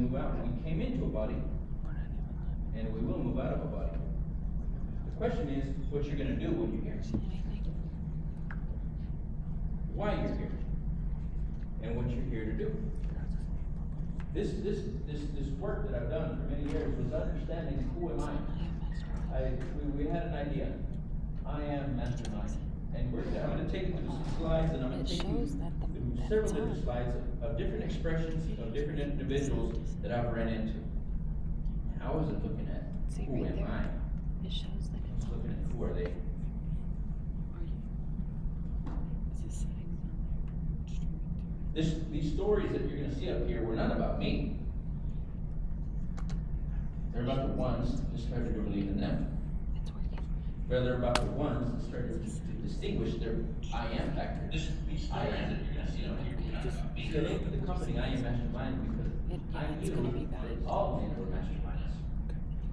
move out. We came into a body, and we will move out of a body. The question is, what you're going to do when you're here. Why you're here. And what you're here to do. This work that I've done for many years was understanding who am I. We had an idea. I am mastermind. And I'm going to take you through some slides, and I'm going to take you through several different slides of different expressions of different individuals that I've ran into. I wasn't looking at who am I. It shows that it's looking at who are they. These stories that you're going to see up here were not about me. They're about the ones that started to believe in them. They're about the ones that started to distinguish their I am factor. These I am that you're going to see up here were not about me. So look at the company I am mastermind because I knew that all men were masterminds.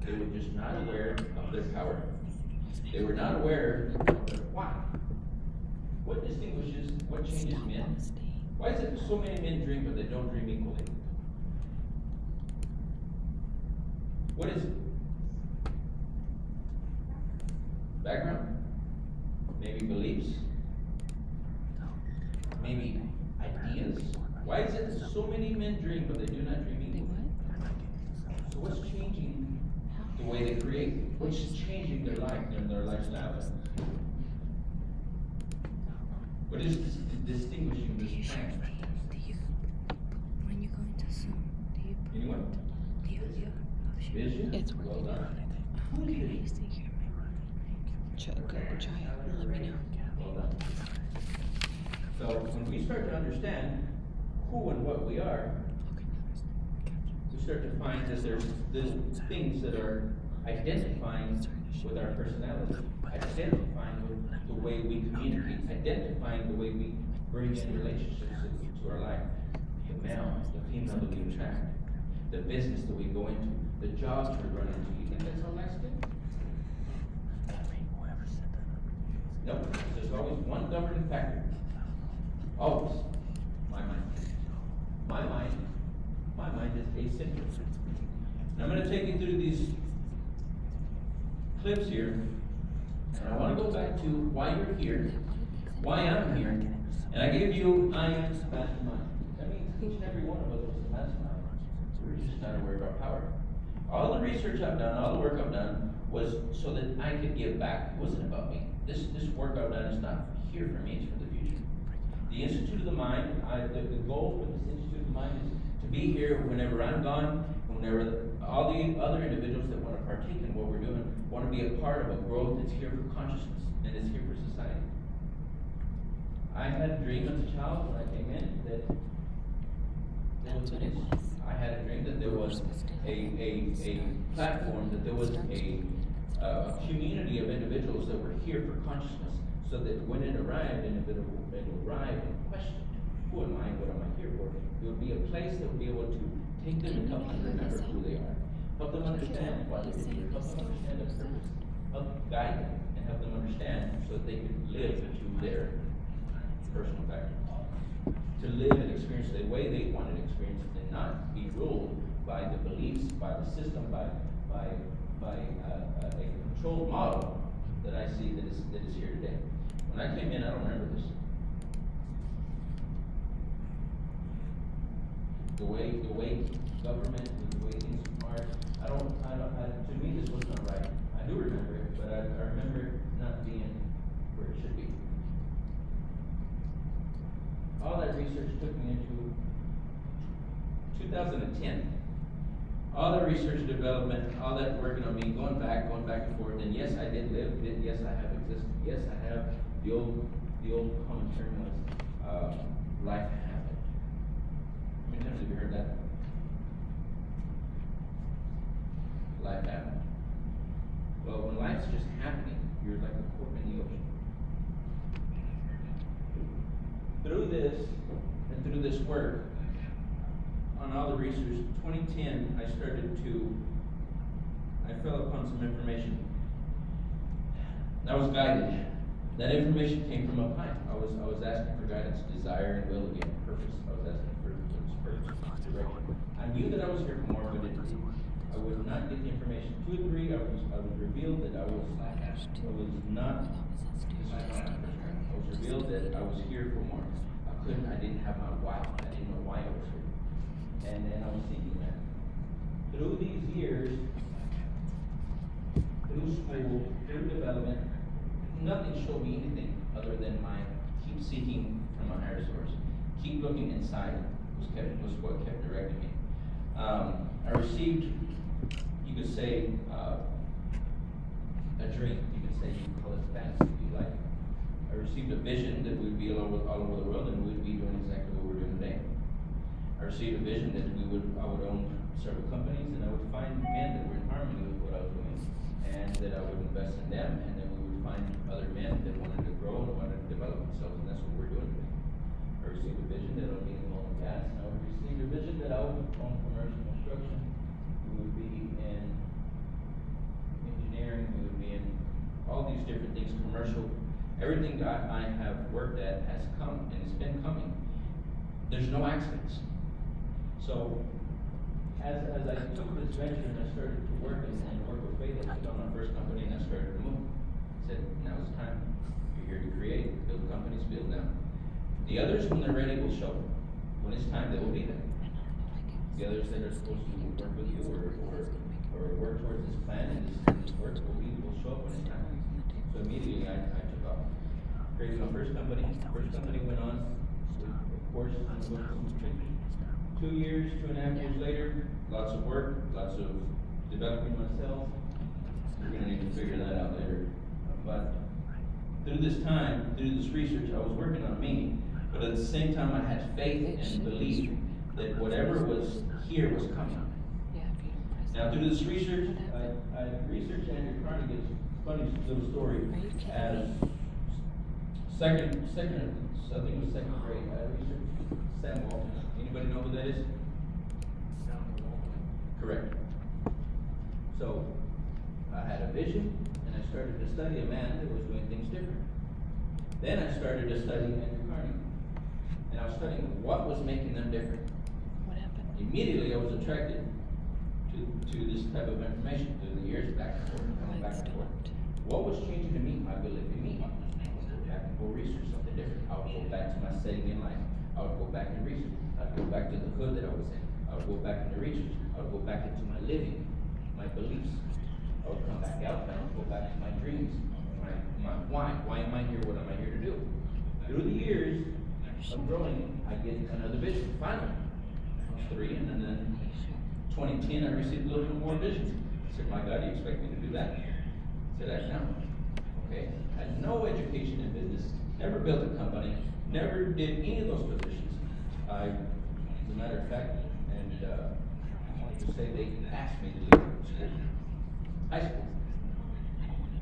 They were just not aware of their power. They were not aware of their why. What distinguishes, what changes men? Why is it so many men dream but they don't dream equally? What is it? Background? Maybe beliefs? Maybe ideas? Why is it that so many men dream but they do not dream equally? So what's changing the way they create? What's changing their life and their lifestyle? What is distinguishing this plan? When you go into Zoom, do you put Anyone? Vision? It's working. Well done. Who is it? Go try it and let me know. Well done. So when we start to understand who and what we are, we start to find that there's things that are identifying with our personality, identifying with the way we communicate, identifying the way we bring in relationships to our life. The male, the female that we attract, the business that we go into, the jobs we run into. You think that's all nice thing? Nope. There's always one governing factor. Always. My mind. My mind is eccentric. And I'm going to take you through these clips here. And I want to go back to why you're here, why I'm here. And I gave you I am mastermind. That means each and every one of us was a mastermind. We're just not aware of our power. All the research I've done, all the work I've done was so that I could give back. It wasn't about me. This work I've done is not here for me, it's for the future. The Institute of the Mind, the goal for this Institute of the Mind is to be here whenever I'm gone, whenever all the other individuals that want to partake in what we're doing want to be a part of a growth that's here for consciousness and is here for society. I had a dream as a child when I came in that That's what it was. I had a dream that there was a platform, that there was a community of individuals that were here for consciousness, so that when it arrived and it arrived and questioned, who am I, what am I here for? It would be a place that would be able to take them and help them remember who they are, help them understand why they're here, help them understand their purpose, help guide them, and help them understand so that they can live to their personal factor. To live and experience the way they want to experience it and not be ruled by the beliefs, by the system, by a controlled model that I see that is here today. When I came in, I don't remember this. The way government, the way things are, to me this was not right. I do remember it, but I remember it not being where it should be. All that research took me into 2010. All that research and development, all that working on me, going back and forth, and yes, I did live, yes, I have existed, yes, I have the old common term was life happened. How many times have you heard that? Life happened. Well, when life's just happening, you're like a cork in the ocean. Through this, and through this work, on all the research, 2010, I fell upon some information. I was guided. That information came from up high. I was asking for guidance, desire, and will again, purpose. I was asking for direction. I knew that I was here for more, but I would not get the information. 2 or 3, I was revealed that I was not. I was revealed that I was here for more. I didn't have my why. I didn't know why I was here. And I was thinking that. Through these years, through school, through development, nothing showed me anything other than my keep seeking from a higher source. Keep looking inside was what kept directing me. I received, you could say, a dream. You could say, you could call it fantasy if you like. I received a vision that we'd be all over the world and we'd be doing exactly what we're doing today. I received a vision that I would own several companies and I would find men that were in harmony with what I was doing and that I would invest in them and then we would find other men that wanted to grow and wanted to develop themselves and that's what we're doing today. I received a vision that I would be in oil and gas and I received a vision that I would own commercial construction. We would be in engineering, we would be in all these different things, commercial. Everything that I have worked at has come and it's been coming. There's no accidents. So as I took this venture and I started to work and work with faith, I took on my first company and I started to move. I said, now it's time. You're here to create, build companies, build them. The others, when they're ready, will show. When it's time, they will be there. The others that are supposed to work with you or work towards this plan and this work will show up when it's time. So immediately I took off. Created my first company. First company went on, of course, 2 years, 2.5 years later, lots of work, lots of developing myself. We're gonna need to figure that out later. But through this time, through this research, I was working on me, but at the same time I had faith and belief that whatever was here was coming. Now through this research, I researched Andrew Carnegie's funny little story as second, I think it was second grade. I researched Sam Walton. Anybody know who that is? Correct. So I had a vision and I started to study a man that was doing things different. Then I started to study Andrew Carnegie. And I was studying what was making them different. What happened? Immediately I was attracted to this type of information through the years, back and forth, coming back and forth. What was changing to me? My belief in me. I would go back and go research something different. I would go back to my setting in life. I would go back and research. I'd go back to the hood that I was in. I would go back into research. I would go back into my living, my beliefs. I would come back out and I would go back to my dreams. My why. Why am I here? What am I here to do? Through the years of growing, I get another vision. Finally, I was 3, and then 2010, I received a little bit more visions. I said, my God, do you expect me to do that? I said, I know. Okay. I had no education in business, never built a company, never did any of those positions. As a matter of fact, and to say they asked me to leave school, high school,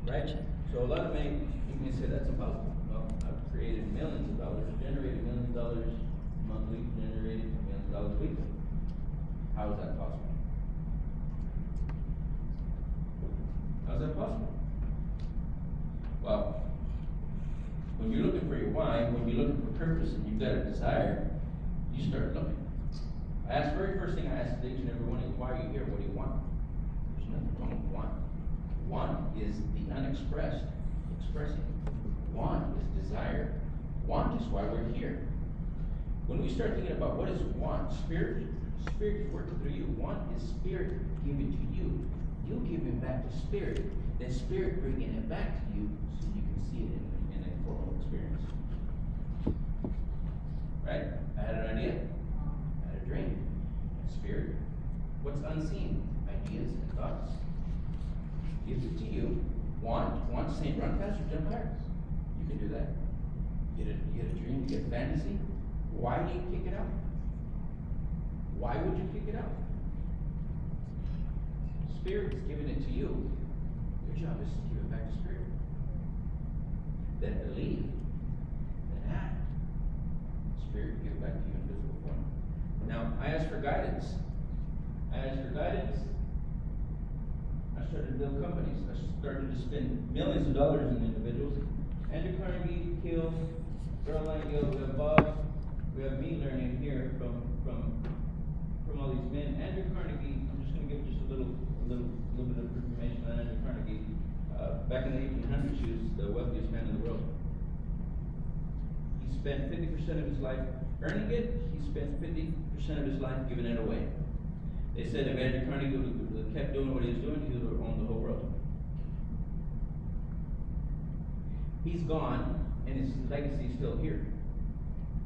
right? So a lot of you may say that's impossible. Well, I've created millions of dollars, generated millions of dollars monthly, generated millions of dollars weekly. How is that possible? How is that possible? Well, when you're looking for your why, when you're looking for purpose and you've got a desire, you start looking. I asked, very first thing I asked each and every one of you, why are you here? What do you want? There's nothing wrong with want. Want is the unexpressed expressing. Want is desire. Want is why we're here. When we start thinking about what is want, spirit is working through you. Want is spirit given to you. You giving back to spirit. Then spirit bringing it back to you so you can see it in a formal experience. Right? I had an idea. I had a dream. Spirit. What's unseen? Ideas and thoughts. Gives it to you. Want saying run faster, jump higher. You can do that. You get a dream, you get a fantasy. Why do you kick it out? Why would you kick it out? Spirit is giving it to you. Your job is to give it back to Spirit. Then believe. Then act. Spirit give it back to you in physical form. Now, I asked for guidance. I started to build companies. I started to spend millions of dollars in individuals. Andrew Carnegie, Hill, Earl Langell, we have Bob, we have me learning here from from all these men. Andrew Carnegie, I'm just going to give just a little bit of information on Andrew Carnegie. Back in the 1800s, he was the wealthiest man in the world. He spent 50% of his life earning it. He spent 50% of his life giving it away. They said if Andrew Carnegie would have kept doing what he was doing, he would have owned the whole world. He's gone, and his legacy is still here.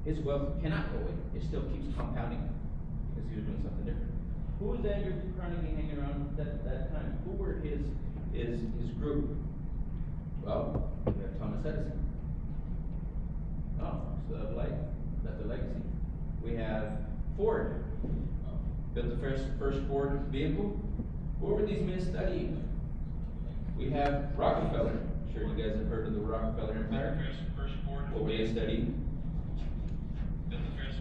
His wealth cannot go away. It still keeps compounding because he was doing something different. Who was Andrew Carnegie hanging around at that time? Who were his group? Well, we have Thomas Edison. Oh, so that's a legacy. We have Ford. Built the first Ford vehicle. What were these men studying? We have Rockefeller. I'm sure you guys have heard of the Rockefeller Empire. What were they studying?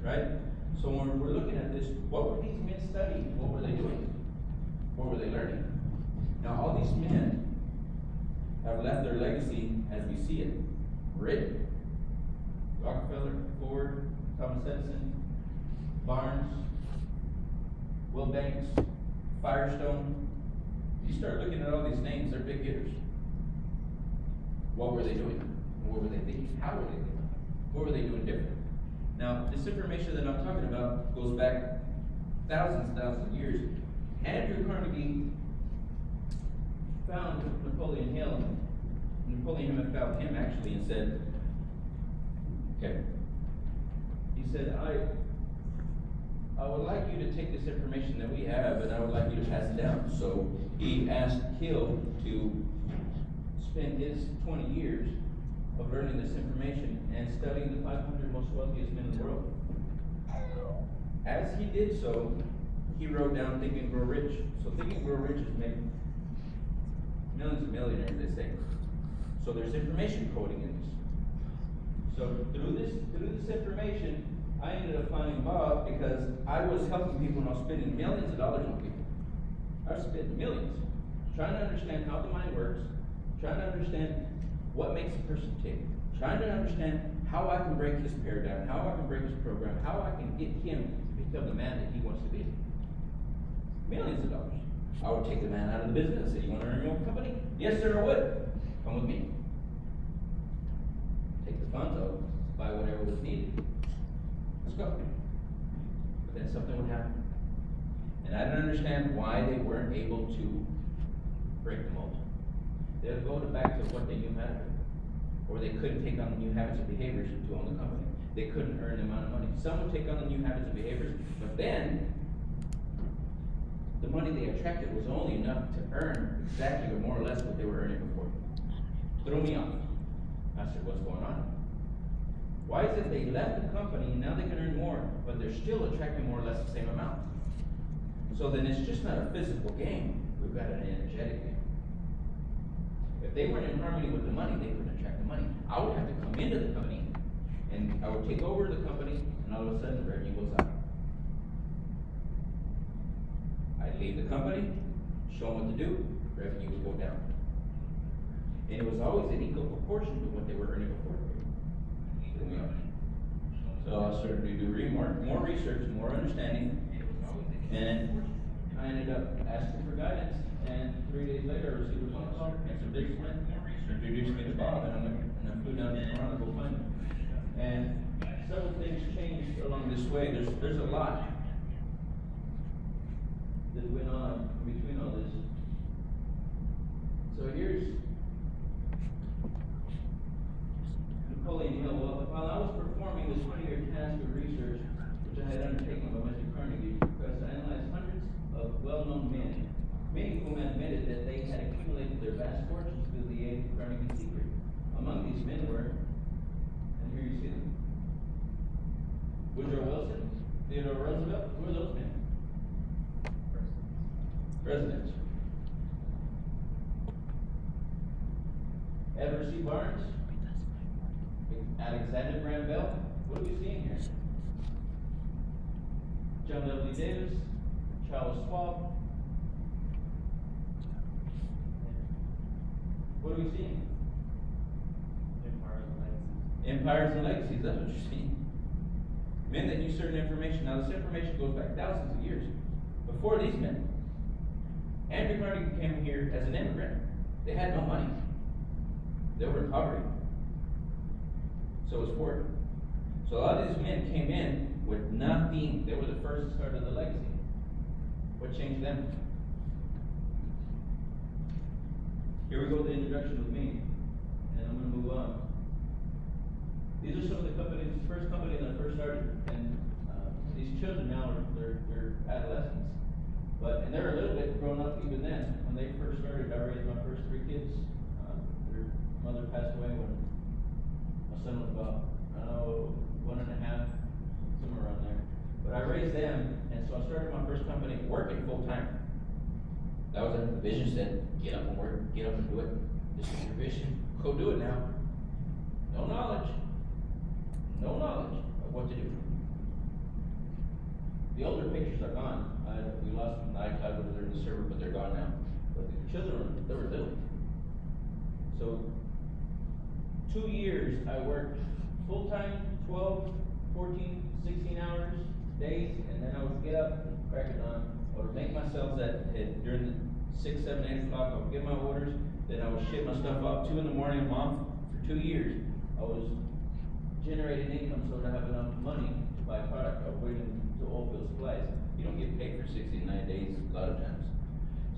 Right? So when we're looking at this, what were these men studying? What were they doing? What were they learning? Now all these men have left their legacy as we see it written. Rockefeller, Ford, Thomas Edison, Barnes, Will Banks, Firestone. You start looking at all these names, they're big hitters. What were they doing? What were they thinking? How were they thinking? What were they doing different? Now, this information that I'm talking about goes back thousands of years. Andrew Carnegie found Napoleon Hill. Napoleon Hill found him actually and said, okay. He said, I would like you to take this information that we have and I would like you to pass it down. So he asked Hill to spend his 20 years of learning this information and studying the 500 most wealthiest men in the world. As he did so, he wrote down Think and Grow Rich. So Think and Grow Rich is making millions of millionaires, they say. So there's information coding in this. So through this information, I ended up finding Bob because I was helping people and I was spending millions of dollars on people. I was spending millions, trying to understand how the mind works, trying to understand what makes a person tick, trying to understand how I can break his paradigm, how I can break his program, how I can get him to become the man that he wants to be. Millions of dollars. I would take the man out of the business and say, you want to earn your own company? Yes, sir, I would. Come with me. Take the funds out, buy whatever was needed. Let's go. But then something would happen. And I didn't understand why they weren't able to break the mold. They would go back to what they knew how to do. Or they couldn't take on the new habits and behaviors to own the company. They couldn't earn the amount of money. Some would take on the new habits and behaviors, but then the money they attracted was only enough to earn exactly or more or less what they were earning before. Threw me off. I said, what's going on? Why is it they left the company and now they can earn more, but they're still attracting more or less the same amount? So then it's just not a physical game. We've got an energetic game. If they weren't in harmony with the money, they couldn't attract the money. I would have to come into the company, and I would take over the company, and all of a sudden the revenue goes up. I'd leave the company, show them what to do, revenue would go down. And it was always an equal proportion to what they were earning before. So I started to do more research, more understanding, and I ended up asking for guidance. And 3 days later, I received a phone call, and some businessmen introduced me to Bob, and I flew down to Toronto to go find him. And several things changed along this way. There's a lot that went on between all this. So here's Napoleon Hill. Well, while I was performing this 20-year task of research, which I had undertaken by Mr. Carnegie, because I analyzed hundreds of well-known men, many of whom admitted that they had accumulated their vast fortunes through the aid of Carnegie's secret. Among these men were, and here you see them, Woodrow Wilson, Theodore Roosevelt. Who are those men? Presidents. Edward C. Barnes, Alexander Graham Bell. What are we seeing here? John W. Davis, Charles Schwab. What are we seeing? Empires and legacies. That's what you're seeing. Men that knew certain information. Now this information goes back thousands of years. Before these men, Andrew Carnegie came here as an immigrant. They had no money. They were in poverty. So was Ford. So a lot of these men came in with nothing. They were the first to start of the legacy. What changed them? Here we go with the introduction with me, and I'm going to move on. These are some of the companies, the first company that I first started, and these children now they're adolescents, and they're a little bit grown up even then. When they first started, I raised my first 3 kids. Their mother passed away when my son was about 1.5, somewhere around there. But I raised them, and so I started my first company working full time. That was it. The vision said, get up and work, get up and do it. This is your vision. Go do it now. No knowledge of what to do. The older pictures are gone. We lost them. I was there in the server, but they're gone now. But the children, they were little. So 2 years I worked full time, 12, 14, 16 hours, days, and then I would get up and crack it on. I would make myself during the 6, 7, 8 o'clock, I would get my orders, then I would ship my stuff up 2 in the morning a month. For 2 years, I was generating income so that I have enough money to buy product. I was waiting to oilfield supplies. You don't get paid for 69 days a lot of times.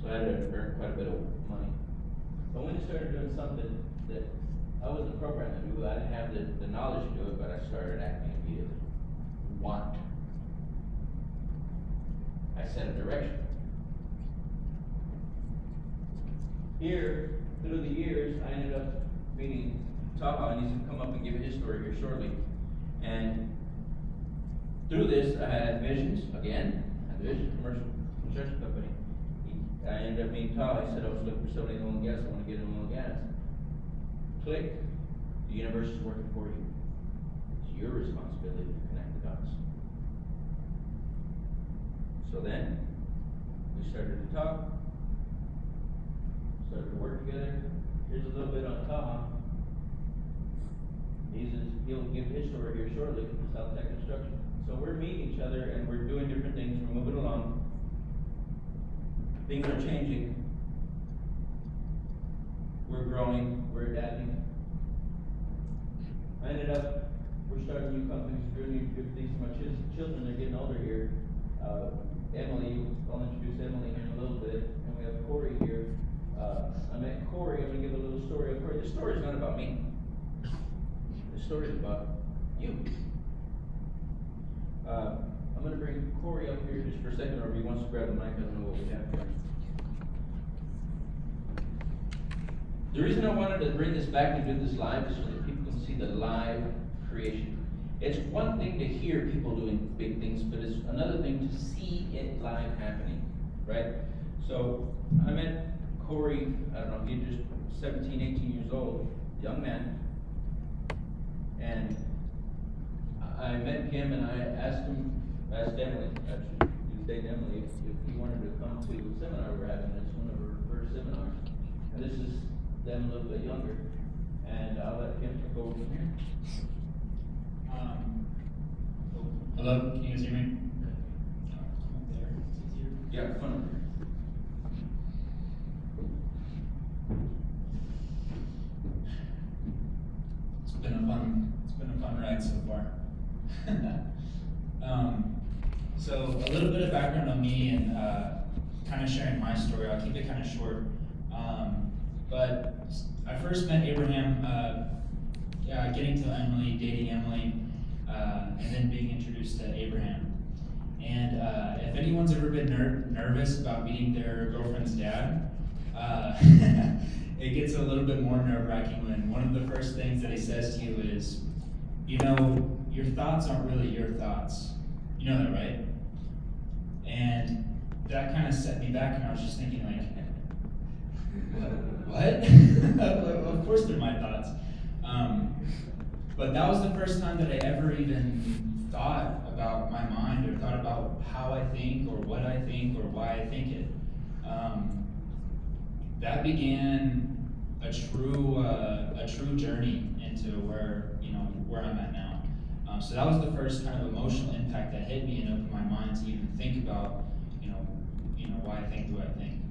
So I had to earn quite a bit of money. But when I started doing something that I wasn't programmed to do, I didn't have the knowledge to do it, but I started acting immediately. Want. I set a direction. Here, through the years, I ended up meeting Taha, and he's going to come up and give his story here shortly. And through this, I had visions, again, commercial construction company. I ended up meeting Taha. He said, I was looking for somebody in oil and gas. I want to get in oil and gas. Click. The universe is working for you. It's your responsibility to connect the dots. So then, we started to talk, started to work together. Here's a little bit on Taha. He'll give his story here shortly, South Tech Construction. So we're meeting each other and we're doing different things, we're moving along. Things are changing. We're growing, we're adapting. We're starting new companies, doing new different things for my children. They're getting older here. Emily, I'll introduce Emily here in a little bit, and we have Corey here. I met Corey. I'm going to give a little story of Corey. This story is not about me. This story is about you. I'm going to bring Corey up here just for a second, or if he wants to grab the mic, I don't know what we have here. The reason I wanted to bring this back and do this live is so that people can see the live creation. It's one thing to hear people doing big things, but it's another thing to see it live happening, right? So I met Corey, I don't know, he was just 17, 18 years old, young man. And I met him and I asked Emily, actually, he was dating Emily, if he wanted to come to a seminar we're having. It's one of her first seminars. And this is them a little bit younger. And I'll let him take over from here. Hello, can you guys hear me? Come up there, it's easier. Yeah, come on. It's been a fun ride so far. So a little bit of background on me and kind of sharing my story. I'll keep it kind of short. But I first met Abraham, getting to Emily, dating Emily, and then being introduced to Abraham. And if anyone's ever been nervous about meeting their girlfriend's dad, it gets a little bit more nerve-wracking when one of the first things that he says to you is, you know, your thoughts aren't really your thoughts. You know that, right? And that kind of set me back, and I was just thinking, like, what? Of course they're my thoughts. But that was the first time that I ever even thought about my mind or thought about how I think or what I think or why I think it. That began a true journey into where I'm at now. So that was the first kind of emotional impact that hit me and opened my mind to even think about, why I think the way I think.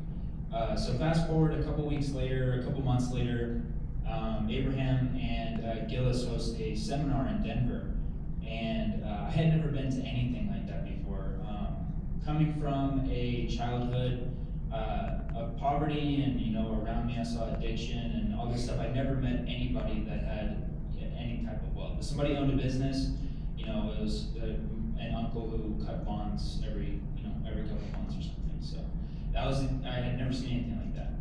So fast forward a couple months later, Abraham and Gillis host a seminar in Denver, and I had never been to anything like that before. Coming from a childhood of poverty, and around me I saw addiction and all this stuff. I'd never met anybody that had any type of wealth. If somebody owned a business, it was an uncle who cut bonds every couple of months or something. So I had never seen anything like that.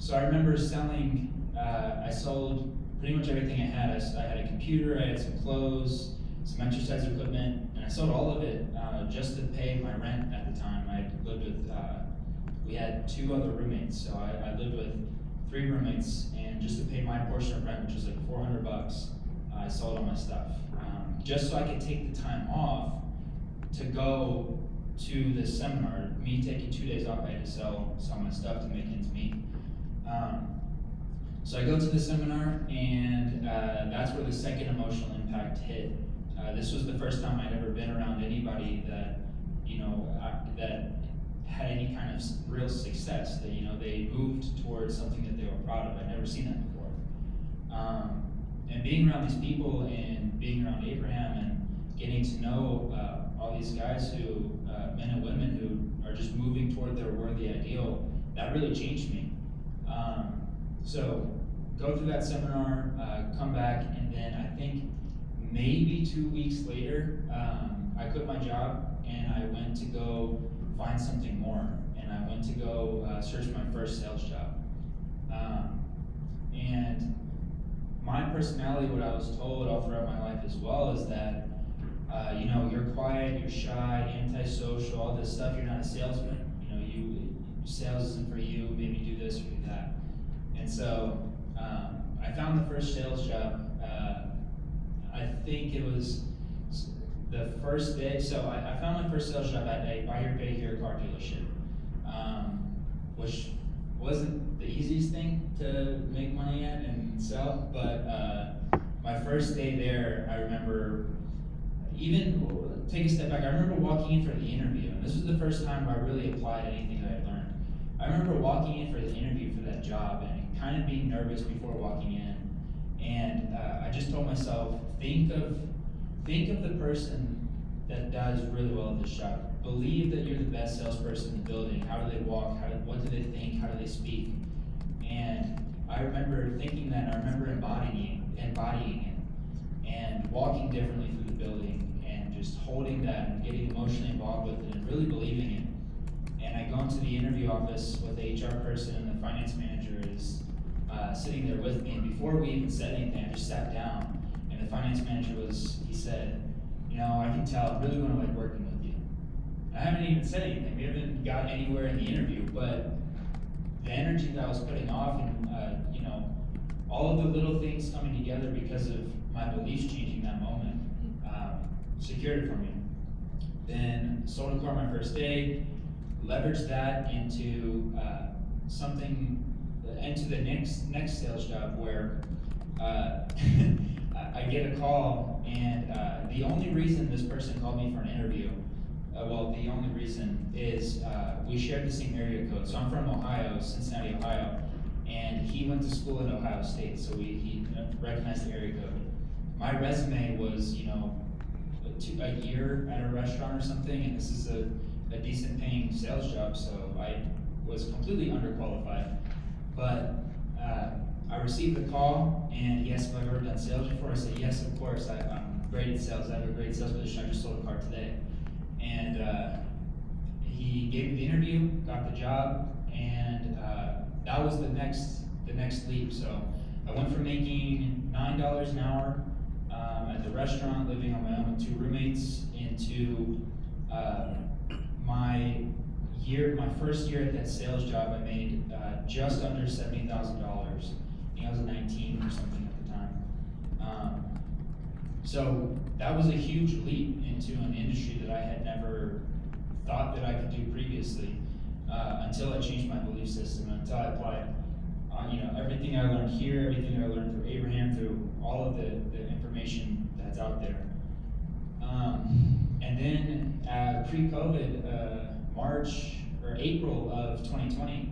So I remember selling. I sold pretty much everything I had. I had a computer, I had some clothes, some exercise equipment, and I sold all of it just to pay my rent at the time. I lived with, we had 2 other roommates, so I lived with 3 roommates, and just to pay my portion of rent, which was like $400, I sold all my stuff. Just so I could take the time off to go to this seminar. Me taking 2 days off, I had to sell my stuff to make ends meet. So I go to the seminar, and that's where the second emotional impact hit. This was the first time I'd ever been around anybody that, that had any kind of real success, that, they moved towards something that they were proud of. I'd never seen that before. And being around these people and being around Abraham and getting to know all these guys who, men and women who are just moving toward their worthy ideal, that really changed me. So go through that seminar, come back, and then I think maybe 2 weeks later, I quit my job and I went to go find something more. And I went to go search my first sales job. And my personality, what I was told all throughout my life as well, is that you're quiet, you're shy, antisocial, all this stuff. You're not a salesman. Sales isn't for you. Maybe do this or do that. And so I found the first sales job. I think it was the first day. So I found my first sales job at a buy here, pay here car dealership, which wasn't the easiest thing to make money at and sell. But my first day there, I remember, even take a step back, I remember walking in for the interview. And this was the first time where I really applied anything that I had learned. I remember walking in for the interview for that job and kind of being nervous before walking in. And I just told myself, think of the person that does really well at this job. Believe that you're the best salesperson in the building. How do they walk? What do they think? How do they speak? And I remember thinking that, and I remember embodying it, and walking differently through the building, and just holding that and getting emotionally involved with it and really believing it. And I go into the interview office with the HR person, and the finance manager is sitting there with me. And before we even said anything, I just sat down. And the finance manager he said, I can tell I'm really going to like working with you. I haven't even said anything. We haven't got anywhere in the interview, but the energy that I was putting off, and all of the little things coming together because of my beliefs changing that moment, secured it for me. Then sold a car my first day, leveraged that into into the next sales job where I get a call, and the only reason this person called me for an interview, the only reason is we shared the same area code. So I'm from Ohio, Cincinnati, Ohio, and he went to school at Ohio State, so he recognized the area code. My resume was, a year at a restaurant or something, and this is a decent paying sales job, so I was completely underqualified. But I received the call, and he asked if I've ever done sales before. I said, yes, of course, I'm great at sales. I have a great sales position. I just sold a car today. And he gave me the interview, got the job, and that was the next leap. So I went from making $9 an hour at the restaurant, living on my own with 2 roommates, into my first year at that sales job, I made just under $70,000. I think I was 19 or something at the time. So that was a huge leap into an industry that I had never thought that I could do previously, until I changed my belief system, until I applied everything I learned here, everything I learned through Abraham, through all of the information that that's out there. And then pre-COVID, March or April of 2020,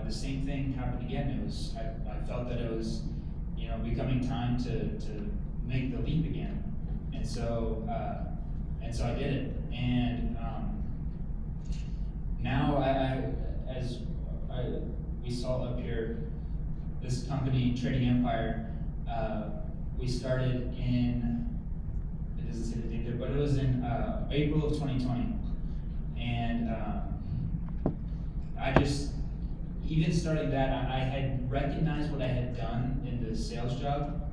the same thing happened again. I felt that it was, becoming time to make the leap again, and so I did it. And now we saw up here, this company, Trading Empire, we started in, it doesn't say the date there, but it was in April of 2020. And even starting that, I had recognized what I had done in the sales job.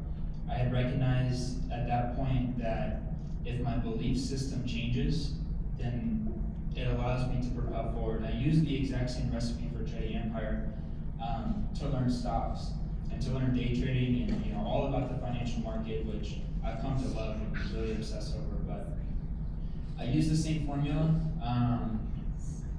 I had recognized at that point that if my belief system changes, then it allows me to propel forward. I used the exact same recipe for Trading Empire to learn stocks and to learn day trading and all about the financial market, which I've come to love and really obsess over. But I used the same formula,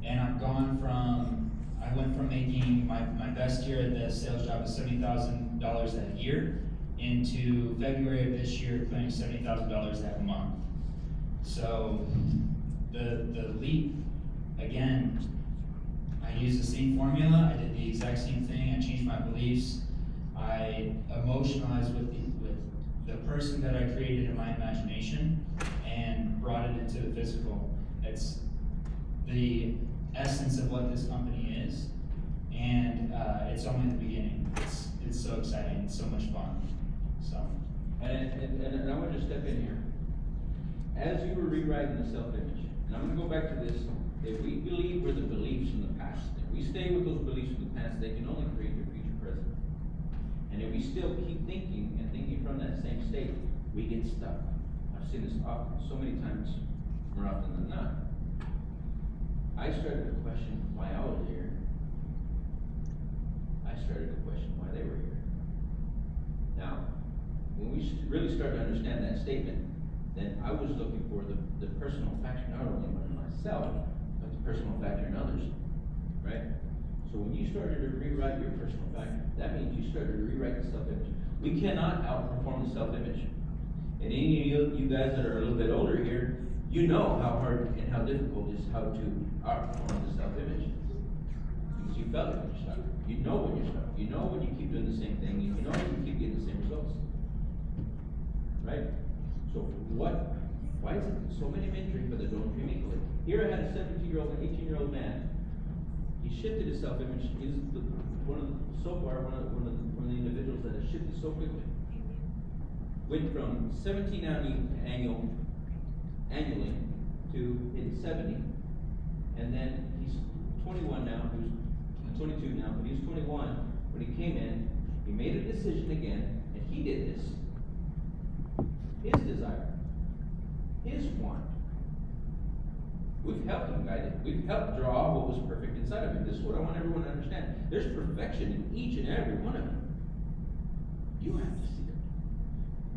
and I went from making my best year at the sales job of $70,000 a year into February of this year putting $70,000 that month. So the leap, again, I used the same formula, I did the exact same thing, I changed my beliefs, I emotionalized with the person that I created in my imagination and brought it into the physical. It's the essence of what this company is, and it's only the beginning. It's so exciting, it's so much fun. So. And I want to step in here. As you were rewriting the self-image, and I'm going to go back to this, if we believe we're the beliefs from the past, if we stay with those beliefs from the past, they can only create your future present. And if we still keep thinking and thinking from that same state, we get stuck. I've seen this often, so many times, more often than not. I started to question why I was here. I started to question why they were here. Now, when we really start to understand that statement, then I was looking for the personal factor, not only in myself, but the personal factor in others, right? So when you started to rewrite your personal factor, that means you started to rewrite the self-image. We cannot outperform the self-image. And any of you guys that are a little bit older here, you know how hard and how difficult it is how to outperform the self-image. Because you felt it when you're stuck. You know when you're stuck. You know when you keep doing the same thing. You know when you keep getting the same results. Right? So why is it so many men dream but they don't dream equally? Here I had a 17-year-old and 18-year-old man. He shifted his self-image. He's one of the individuals that has shifted so quickly. Went from 17 annually to in 70, and then he's 21 now. He's 22 now, but he was 21 when he came in. He made a decision again, and he did this. His desire, his want. We've helped him guide it. We've helped draw what was perfect inside of him. This is what I want everyone to understand. There's perfection in each and every one of you. You have to see it.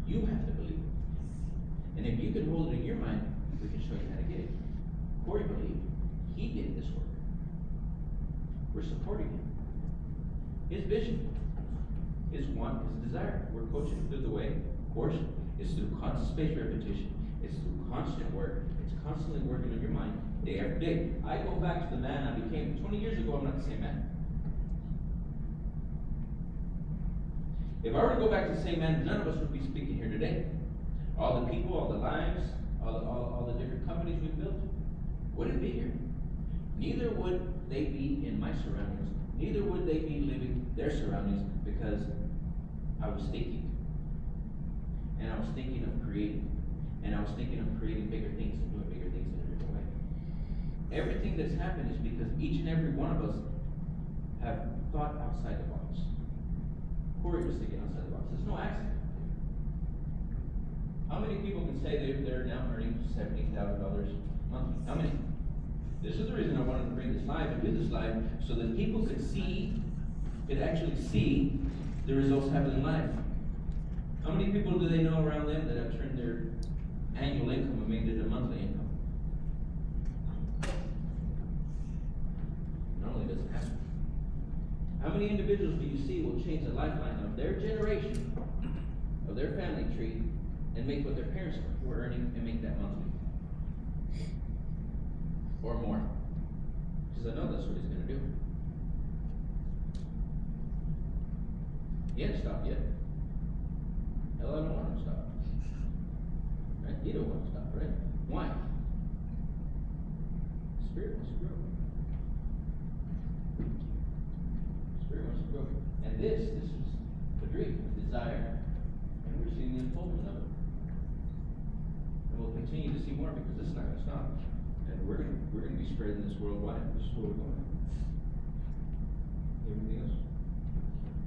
You have to believe it. And if you can hold it in your mind, we can show you how to get it. Corey believed. He did this work. We're supporting him. His vision, his want, his desire. We're coaching him through the way. Of course, it's through constant spaced repetition. It's through constant work. It's constantly working on your mind day after day. I go back to the man I became 20 years ago. I'm not the same man. If I were to go back to the same man, none of us would be speaking here today. All the people, all the lives, all the different companies we've built wouldn't be here. Neither would they be in my surroundings. Neither would they be living their surroundings, because I was thinking. And I was thinking of creating. And I was thinking of creating bigger things and doing bigger things in a different way. Everything that's happened is because each and every one of us have thought outside the box. Corey was thinking outside the box. It's no accident. How many people can say they're now earning $70,000 a month? How many? This is the reason I wanted to bring this live and do this live, so that people could actually see the results happening live. How many people do they know around them that have turned their annual income and made it a monthly income? Normally it doesn't happen. How many individuals do you see will change the lifeline of their generation, of their family tree, and make what their parents were earning and make that monthly. Or more. Because I know that's what he's gonna do. He hasn't stopped yet. Hell, I don't want him to stop. Right? You don't want to stop, right? Why? Spirit wants to grow. Spirit wants to grow. And this is a dream, a desire. And we're seeing the unfoldment of it. And we'll continue to see more because this is not going to stop. And we're gonna be spreading this worldwide. This is where we're going. Anything else?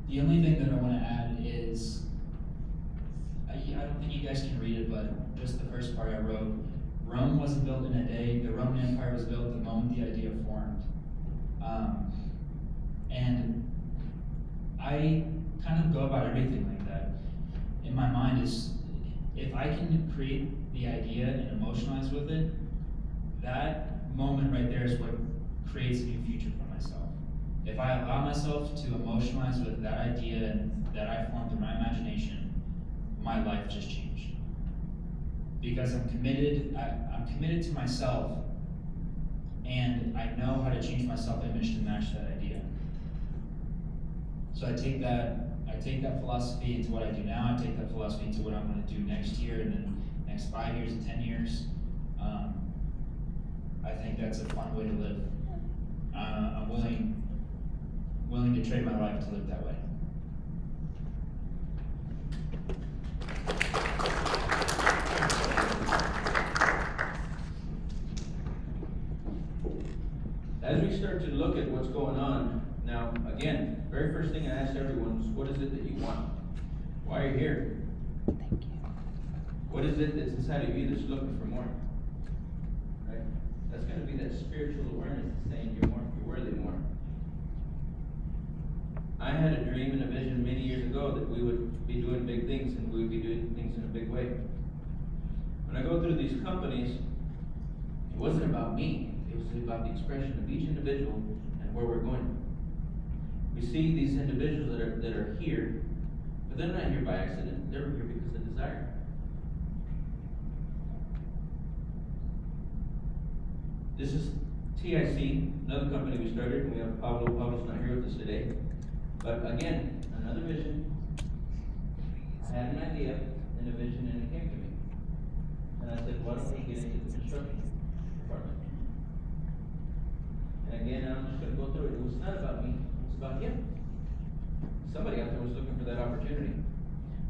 The only thing that I want to add is, I don't think you guys can read it, but just the first part I wrote, Rome wasn't built in a day. The Roman Empire was built the moment the idea formed. And I kind of go about everything like that. In my mind is, if I can create the idea and emotionalize with it, that moment right there is what creates a new future for myself. If I allow myself to emotionalize with that idea and that I formed through my imagination, my life just changed. Because I'm committed to myself, and I know how to change my self-image to match that idea. So I take that philosophy into what I do now. I take that philosophy into what I'm going to do next year, and then next 5 years and 10 years. I think that's a fun way to live. I'm willing to trade my life to live that way. As we start to look at what's going on, now, again, very first thing I asked everyone was, what is it that you want? Why are you here? Thank you. What is it that's inside of you that's looking for more? Right? That's going to be that spiritual awareness that's saying you're worthy more. I had a dream and a vision many years ago that we would be doing big things and we would be doing things in a big way. When I go through these companies, it wasn't about me. It was about the expression of each individual and where we're going. We see these individuals that are here, but they're not here by accident. They're here because of desire. This is TIC, another company we started, and we have Pablo. Pablo's not here with us today. But again, another vision. I had an idea and a vision, and it came to me. And I said, why don't we get into the construction department? And again, I'm just going to go through it. It was not about me. It was about him. Somebody out there was looking for that opportunity.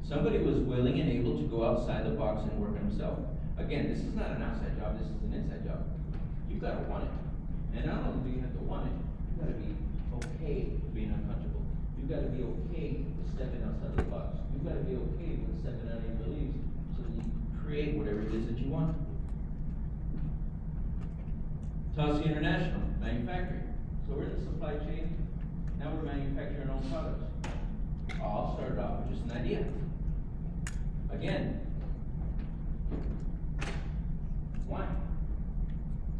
Somebody was willing and able to go outside the box and work on himself. Again, this is not an outside job. This is an inside job. You've got to want it. And not only do you have to want it, you've got to be okay with being uncomfortable. You've got to be okay with stepping outside the box. You've got to be okay with stepping out of your beliefs so that you create whatever it is that you want. Tossie International, manufacturing. So we're in the supply chain. Now we're manufacturing our own products. All started off with just an idea. Again, why?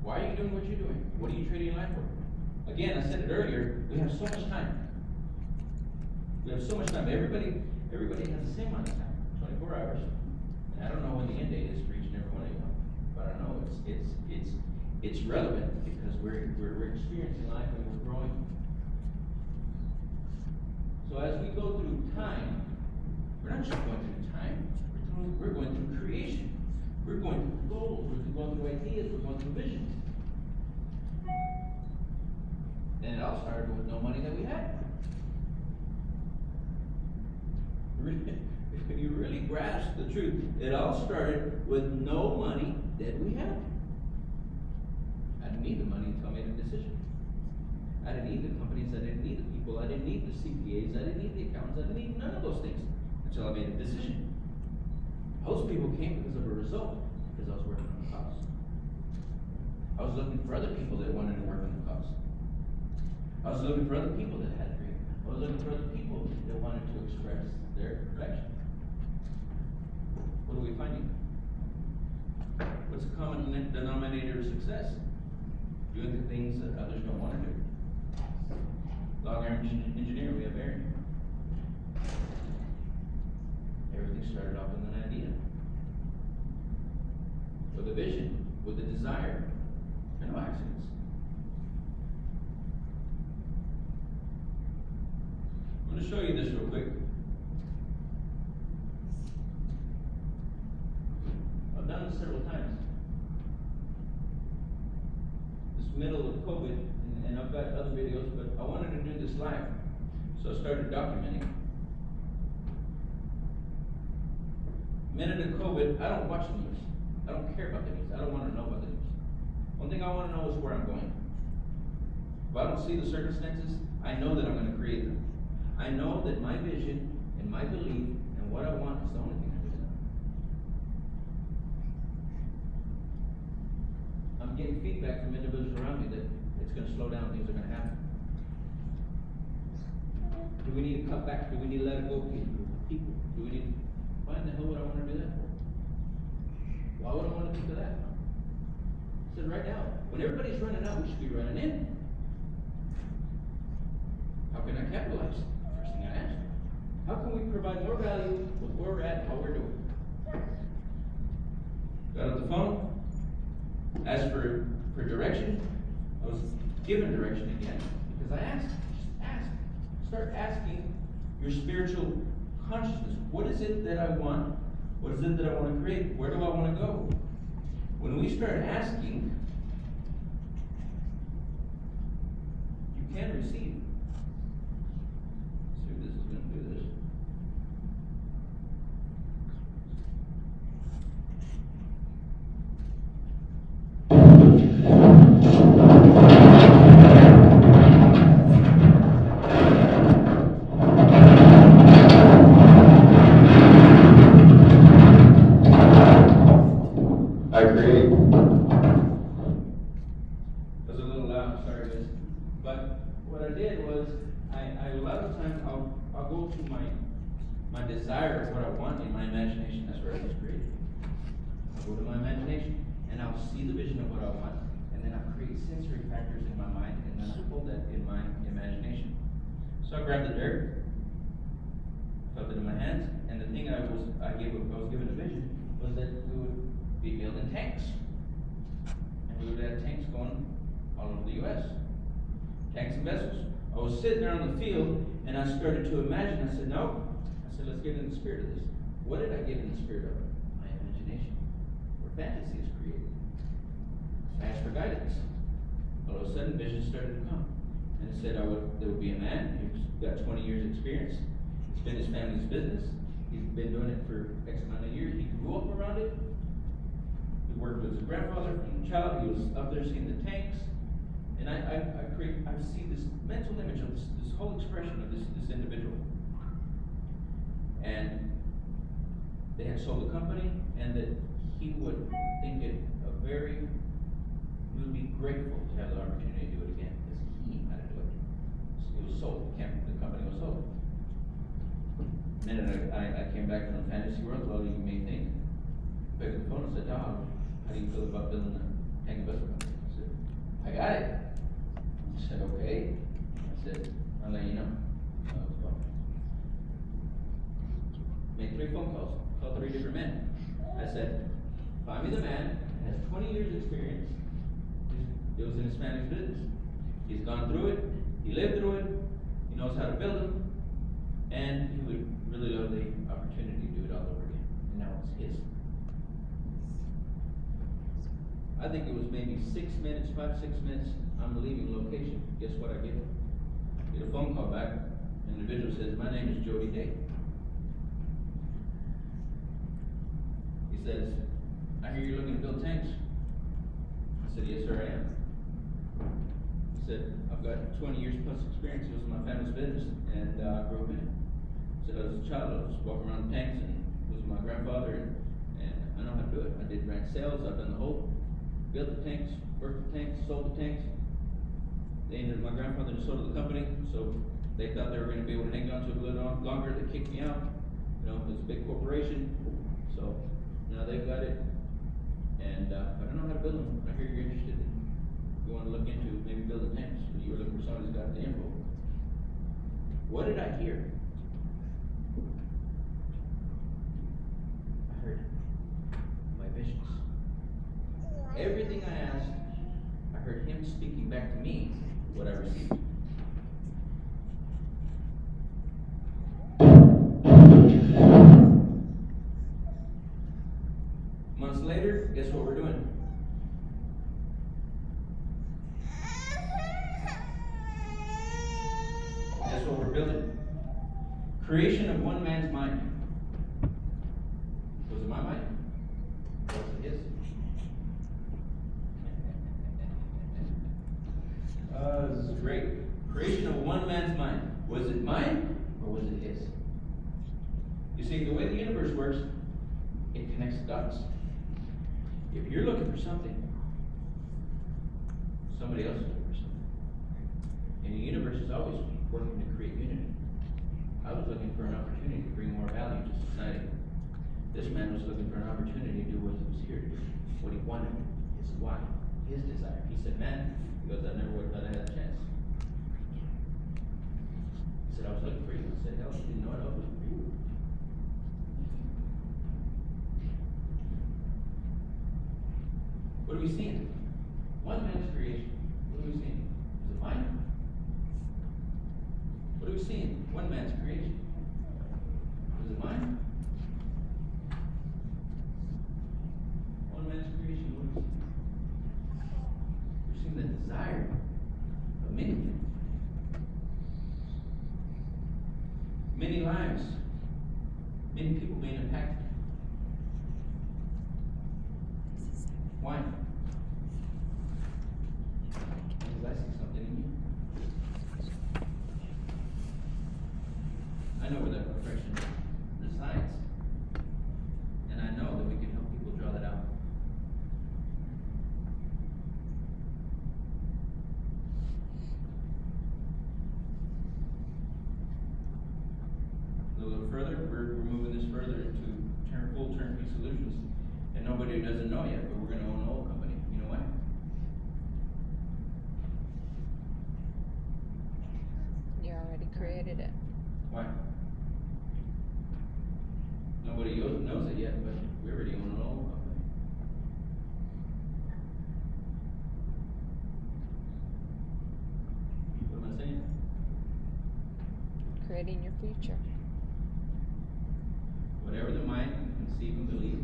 Why are you doing what you're doing? What are you trading your life for? Again, I said it earlier, we have so much time. We have so much time. Everybody has the same amount of time, 24 hours. And I don't know when the end date is for each and every one of you, but I know it's relevant because we're experiencing life and we're growing. So as we go through time, we're not just going through time, we're going through creation. We're going through goals, we're going through ideas, we're going through visions. And it all started with no money that we had. If you really grasp the truth, it all started with no money that we had. I didn't need the money until I made a decision. I didn't need the companies, I didn't need the people, I didn't need the CPAs, I didn't need the accountants, I didn't need none of those things until I made a decision. Those people came because of a result, because I was working on the cause. I was looking for other people that wanted to work on the cause. I was looking for other people that had a dream. I was looking for other people that wanted to express their perfection. What are we finding? What's the common denominator of success? Doing the things that others don't want to do. Long-arm engineer, we have Aaron here. Everything started off with an idea. with a vision, with a desire, and no accidents. I'm going to show you this real quick. I've done this several times. This middle of COVID, and I've got other videos, but I wanted to do this live. So I started documenting. Minute of COVID, I don't watch the news. I don't care about the news. I don't want to know about the news. One thing I want to know is where I'm going. If I don't see the circumstances, I know that I'm going to create them. I know that my vision and my belief and what I want is the only thing I do. I'm getting feedback from individuals around me that it's going to slow down, things are going to happen. Do we need to cut back? Do we need to let it go, people? Do we need? Why in the hell would I want to do that for? Why would I want to think of that? I said right now, when everybody's running out, we should be running in. How can I capitalize? First thing I ask. How can we provide more value with where we're at and what we're doing? Got on the phone, asked for direction. I was given direction again because I asked. Just ask. Start asking your spiritual consciousness. What is it that I want? What is it that I want to create? Where do I want to go? When we start asking, you can receive. Let's see if this is going to do this. I create. That was a little loud, sorry guys. But what I did was, I a lot of times I'll go to my desire of what I want in my imagination. That's where I was created. I'll go to my imagination and I'll see the vision of what I want, and then I'll create sensory factors in my mind, and then I'll pull that in my imagination. So I grabbed the dirt, felt it in my hands, and the thing I was given a vision was that we would be building tanks. And we would have tanks going all over the U.S. Tanks and vessels. I was sitting there on the field and I started to imagine. I said, no. I said, let's get in the spirit of this. What did I get in the spirit of? My imagination. Where fantasy is created. I asked for guidance. All of a sudden, vision started to come. And it said there would be a man who's got 20 years experience. It's been his family's business. He's been doing it for X amount of years. He grew up around it. He worked with his grandfather from a child. He was up there seeing the tanks. And I see this mental image of this whole expression of this individual. And they had sold the company, and that he would think it he would be grateful to have the opportunity to do it again, because he knew how to do it. It was sold, the company was sold. And then I came back from the fantasy world. Well, you may think. I picked up the phone and said, Dog, how do you feel about building a tank vessel company? I said, I got it. I said, okay. I said, I'll let you know. Made 3 phone calls. Called 3 different men. I said, find me the man that has 20 years experience. It was in his family's business. He's gone through it. He lived through it. He knows how to build them. And he would really love the opportunity to do it all over again. And now it's his. I think it was maybe 6 minutes, 5, 6 minutes. I'm leaving location. Guess what I get? Get a phone call back. An individual says, my name is Jody Day. He says, I hear you're looking to build tanks. I said, yes, sir, I am. He said, I've got 20 years plus experience. It was my family's business, and I grew up in it. He said, as a child, I was walking around the tanks, and it was my grandfather, and I know how to do it. I did branch sales. I've done the whole, built the tanks, worked the tanks, sold the tanks. They ended my grandfather and sold the company, so they thought they were going to be able to hang on to it a little longer. They kicked me out. You know, it was a big corporation, so now they've got it. And I don't know how to build them. I hear you're interested in going to look into maybe building tanks. You were looking for somebody who's got the info. What did I hear? I heard my visions. what I received. Months later, guess what we're doing? Guess what we're building? Creation of one man's mind. Was it my mind? Or was it his? This is great. Creation of one man's mind. Was it mine or was it his? You see, the way the universe works, it connects the dots. If you're looking for something, somebody else is looking for something. And the universe is always working to create unity. I was looking for an opportunity to bring more value to society. This man was looking for an opportunity to do what he was here to do, what he wanted, his why, his desire. He said, man, he goes, I never would have thought I had a chance. He said, I was looking for you. I said, hell, you didn't know it, I was looking for you. What are we seeing? One man's creation. What are we seeing? Is it mine? What are we seeing? One man's creation. Is it mine? One man's creation. What are we seeing? We're seeing the desire of many men. Many lives. Many people being impacted. Why? Because I see something in you. I know where that perfection resides. And I know that we can help people draw that out. A little further, we're moving this further into full turnkey solutions. And nobody doesn't know yet, but we're going to own the whole company. You know why? You already created it. Why? Nobody knows it yet, but we already own the whole company. What am I saying? Creating your future. Whatever the mind can conceive and believe,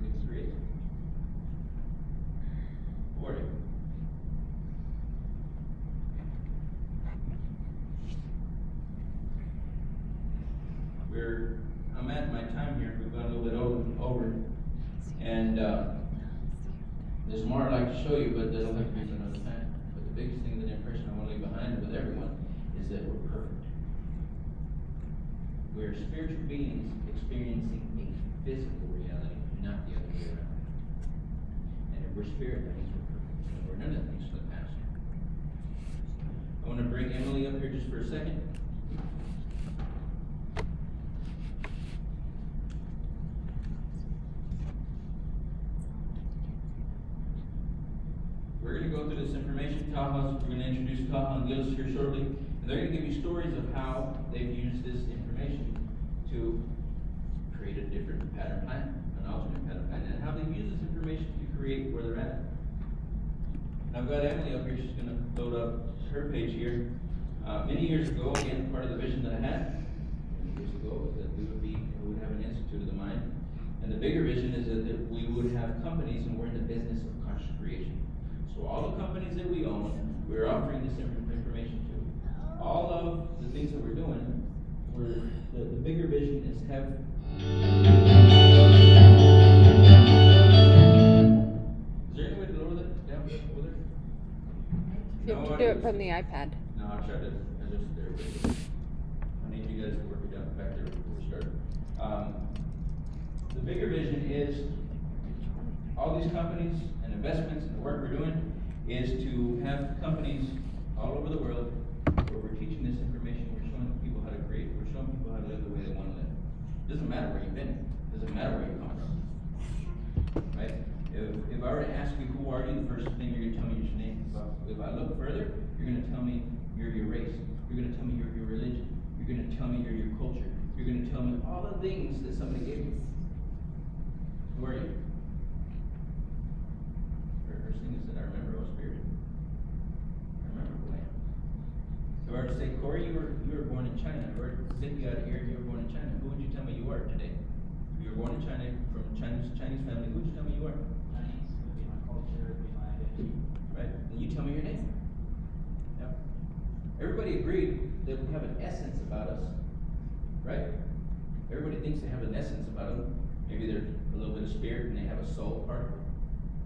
we can create. Or I'm at my time here. We've gone a little bit over, and there's more I'd like to show you, but that'll have to be for another time. But the biggest thing, the impression I want to leave behind with everyone, is that we're perfect. We're spiritual beings experiencing a physical reality, not the other way around. And if we're spirit, that means we're perfect. And we're none of that things for the past. I want to bring Emily up here just for a second. We're going to go through this information. Taha's, we're going to introduce Taha and Gilles here shortly. And they're going to give you stories of how they've used this information to create a different pattern plan, an alternate pattern plan, and how they've used this information to create where they're at. And I've got Emily up here. She's going to load up her page here. Many years ago, again, part of the vision that I had many years ago was that we would have an institute of the mind. And the bigger vision is that we would have companies, and we're in the business of conscious creation. So all the companies that we own, we're offering this information to. All of the things that we're doing, the bigger vision is have. Is there any way to lower that down over there? You have to do it from the iPad. No, I'll try to adjust there. I need you guys to work it down back there before we start. The bigger vision is all these companies and investments and the work we're doing is to have companies all over the world where we're teaching this information, we're showing people how to create, we're showing people how to live the way they want to live. Doesn't matter where you've been, doesn't matter where you come from. Right? If I were to ask you who are you, the first thing you're gonna tell me is your name. If I look further, you're gonna tell me you're your race, you're gonna tell me you're your religion, you're gonna tell me you're your culture, you're gonna tell me all the things that somebody gave you. Who are you? First thing is that I remember I was I were to say, Corey, you were born in China. If I were to zip you out of here and you were born in China, who would you tell me you are today? If you were born in China from Chinese family, who would you tell me you are? Chinese would be my culture, would be my identity. Right? Then you tell me your name. Yep. Everybody agreed that we have an essence about us, right? Everybody thinks they have an essence about them. Maybe there's a little bit of spirit and they have a soul part,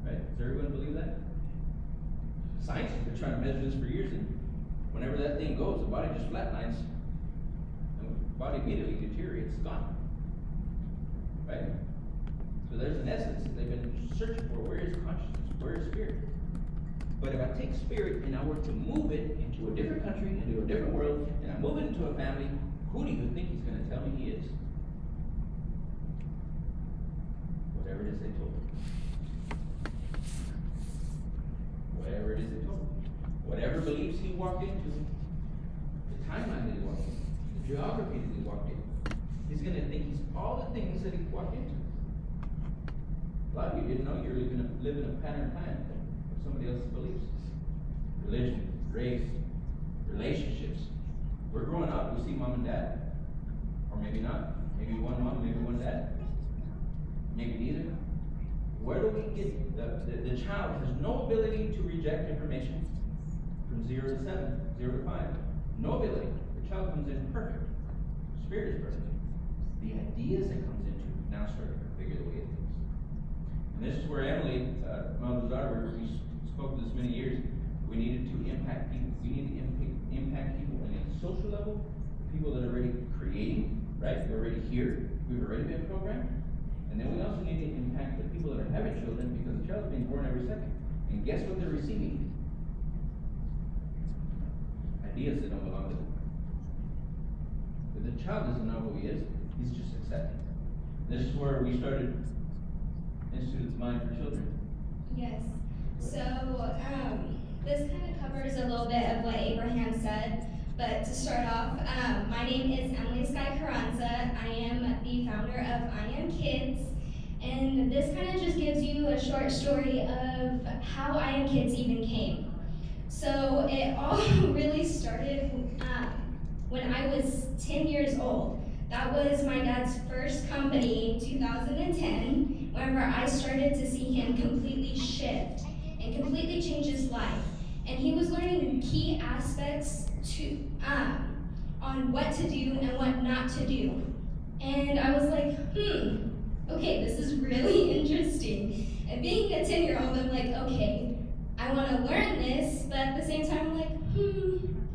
right? Does everyone believe that? Science has been trying to measure this for years, and whenever that thing goes, the body just flatlines, and the body immediately deteriorates, it's gone, right? So there's an essence that they've been searching for. Where is consciousness? Where is spirit? But if I take spirit and I were to move it into a different country, into a different world, and I move it into a family, who do you think he's going to tell me he is? Whatever it is they told me. Whatever it is they told me. Whatever beliefs he walked into, the timeline that he walked into, the geography that he walked into, he's going to think he's all the things that he walked into. A lot of you didn't know you're living a pattern plan of somebody else's beliefs. Religion, race, relationships. We're growing up, we see mom and dad. Or maybe not. Maybe one mom, maybe one dad. Maybe neither. Where do we get the child has no ability to reject information from 0 to 7, 0 to 5. No ability. The child comes in perfect. Spirit is perfect. The ideas that comes into now start to configure the way it thinks. And this is where Emily, my mother's daughter, we spoke this many years. We needed to impact people. We need to impact people on a social level, people that are already creating, right? They're already here. We've already been programmed. And then we also need to impact the people that are having children, because the child's being born every second. And guess what they're receiving? Ideas that don't belong to them. But the child doesn't know who he is. He's just accepting. This is where we started Institute of Mind for Children. Yes. So, this kind of covers a little bit of what Abraham said. But to start off, my name is Emily Sky Carranza. I am the founder of I Am Kids. And this kind of just gives you a short story of how I Am Kids even came. So it all really started when I was 10 years old. That was my dad's first company, 2010, whenever I started to see him completely shift and completely change his life. And he was learning key aspects on what to do and what not to do. And I was like, okay, this is really interesting. And being a 10-year-old, I'm like, okay, I want to learn this, but at the same time, I'm like,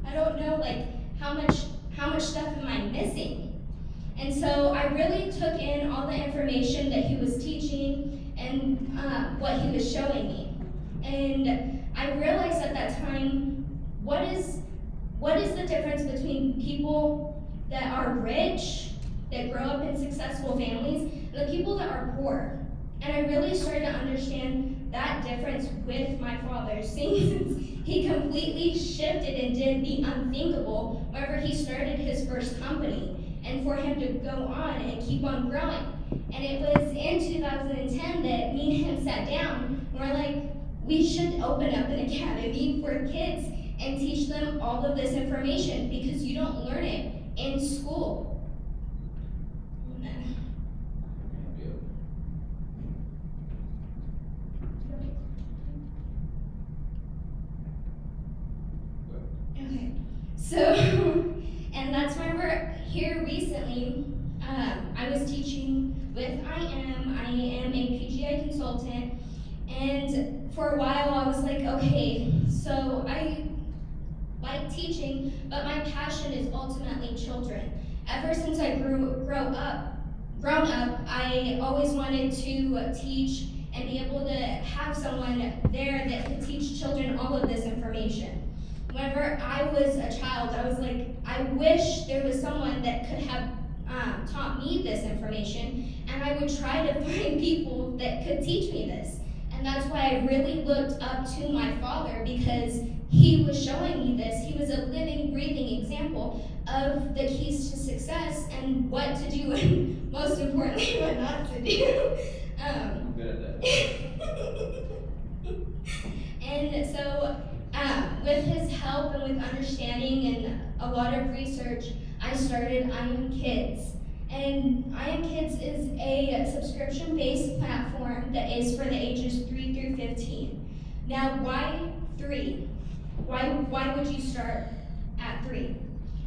I don't know, like, how much stuff am I missing? And so I really took in all the information that he was teaching and what he was showing me. And I realized at that time, what is the difference between people that are rich, that grow up in successful families, and the people that are poor? And I really started to understand that difference with my father, since he completely shifted and did the unthinkable whenever he started his first company, and for him to go on and keep on growing. And it was in 2010 that me and him sat down, and we're like, we should open up an academy for kids and teach them all of this information, because you don't learn it in school. Okay, so, and that's why we're here recently. I was teaching with I am a PGI consultant, and for a while I was like, okay, so I like teaching, but my passion is ultimately children. Ever since I grown up, I always wanted to teach and be able to have someone there that could teach children all of this information. Whenever I was a child, I was like, I wish there was someone that could have taught me this information, and I would try to find people that could teach me this. And that's why I really looked up to my father, because he was showing me this. He was a living, breathing example of the keys to success and what to do, and most importantly, what not to do. I'm good at that. And so, with his help and with understanding and a lot of research, I started I Am Kids. And I Am Kids is a subscription-based platform that is for the ages 3 through 15. Now, why 3? Why would you start at 3?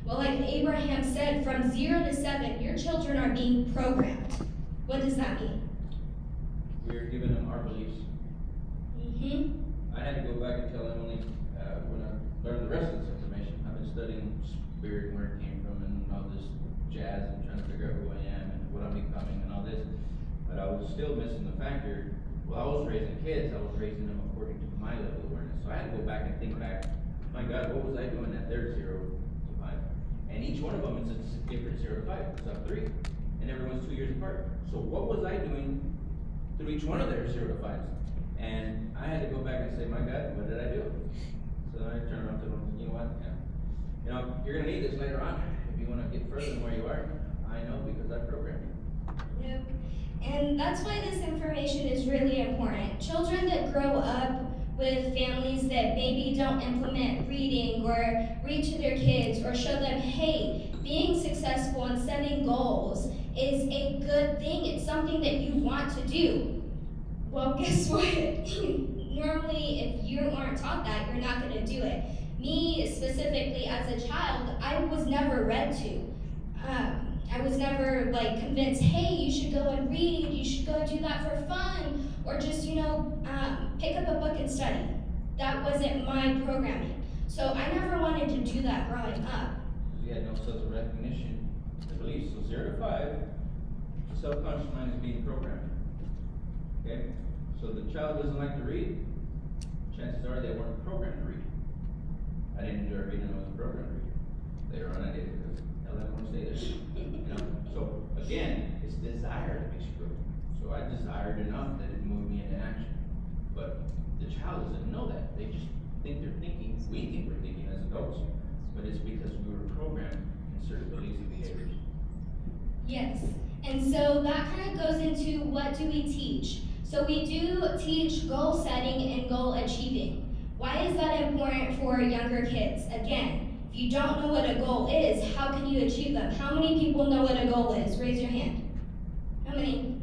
Well, like Abraham said, from 0 to 7, your children are being programmed. What does that mean? We're giving them our beliefs. Mm-hmm. I had to go back and tell Emily, when I learned the rest of this information, I've been studying spirit and where it came from and all this jazz and trying to figure out who I am and what I'm becoming and all this. But I was still missing the factor. Well, I was raising kids, I was raising them according to my level of awareness. So I had to go back and think back, my God, what was I doing at their 0 to 5? And each one of them is a different 0 to 5, because I'm 3. And everyone's 2 years apart. So what was I doing through each one of their 0 to 5s? And I had to go back and say, my God, what did I do? So then I turned around to them, you know what? Yeah. You know, you're gonna need this later on if you wanna get further than where you are. I know because I programmed you. Yep. And that's why this information is really important. Children that grow up with families that maybe don't implement reading or read to their kids or show them, hey, being successful and setting goals is a good thing. It's something that you want to do. Well, guess what? Normally, if you aren't taught that, you're not going to do it. Me, specifically, as a child, I was never read to. I was never like convinced, hey, you should go and read, you should go do that for fun, or just, pick up a book and study. That wasn't my programming. So I never wanted to do that growing up. You had no sense of recognition, at least. So 0 to 5, the subconscious mind is being programmed. Okay? So the child doesn't like to read, chances are they weren't programmed to read. I didn't enjoy reading, I was programmed to read. Later on I did because I want to stay there. So again, it's desire that makes you grow. So I desired enough that it moved me into action. But the child doesn't know that. They just think they're thinking, we think we're thinking as adults, but it's because we were programmed in certain beliefs and behaviors. Yes, and so that kind of goes into what do we teach? So we do teach goal setting and goal achieving. Why is that important for younger kids? Again, if you don't know what a goal is, how can you achieve them? How many people know what a goal is? Raise your hand. How many?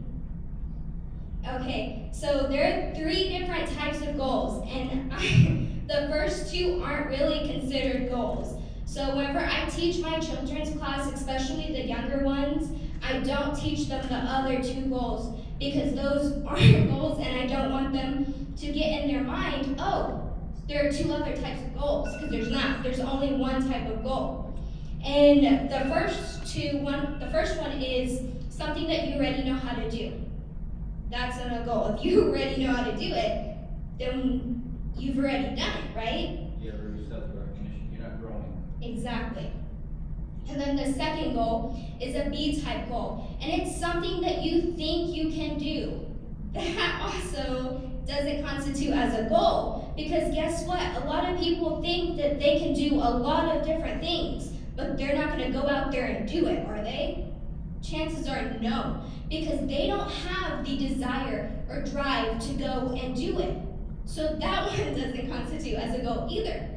Okay, so there are 3 different types of goals, and the first 2 aren't really considered goals. So whenever I teach my children's class, especially the younger ones, I don't teach them the other 2 goals because those aren't goals and I don't want them to get in their mind, oh, there are 2 other types of goals, because there's not. There's only 1 type of goal. And the first one is something that you already know how to do. That's not a goal. If you already know how to do it, then you've already done it, right? You have a self-recognition, you're not growing. Exactly. And then the second goal is a B-type goal. And it's something that you think you can do. That also doesn't constitute as a goal. Because guess what? A lot of people think that they can do a lot of different things, but they're not going to go out there and do it, are they? Chances are no. Because they don't have the desire or drive to go and do it. So that one doesn't constitute as a goal either.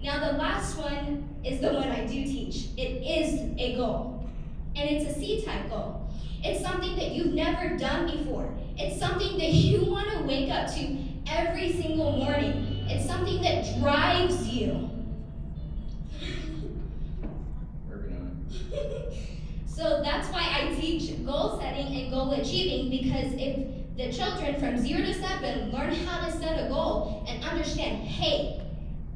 Now the last one is the one I do teach. It is a goal. And it's a C-type goal. It's something that you've never done before. It's something that you want to wake up to every single morning. It's something that drives you. Working on it. So that's why I teach goal setting and goal achieving, because if the children from 0 to 7 learn how to set a goal and understand, hey,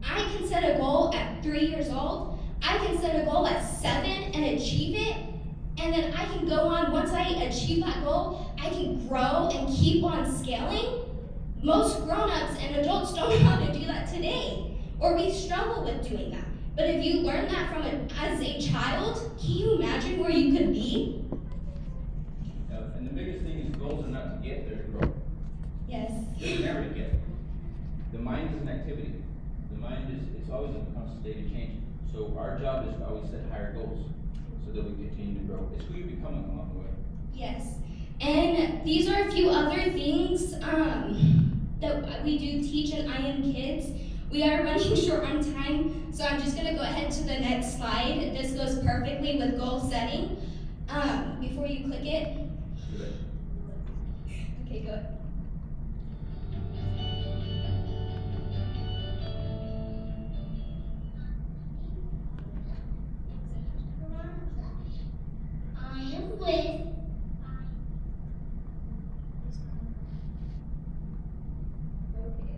I can set a goal at 3 years old, I can set a goal at 7 and achieve it, and then I can go on, once I achieve that goal, I can grow and keep on scaling. Most grown-ups and adults don't know how to do that today, or we struggle with doing that. But if you learn that as a child, can you imagine where you could be? And the biggest thing is goals are not to get, they're to grow. Yes. They're never to get. The mind is an activity. The mind it's always in a constant state of change. So our job is to always set higher goals so that we continue to grow. It's who you're becoming along the way. Yes. And these are a few other things that we do teach in I Am Kids. We are running short on time, so I'm just gonna go ahead to the next slide. This goes perfectly with goal setting. Before you click it. Okay, good. I am with. Okay.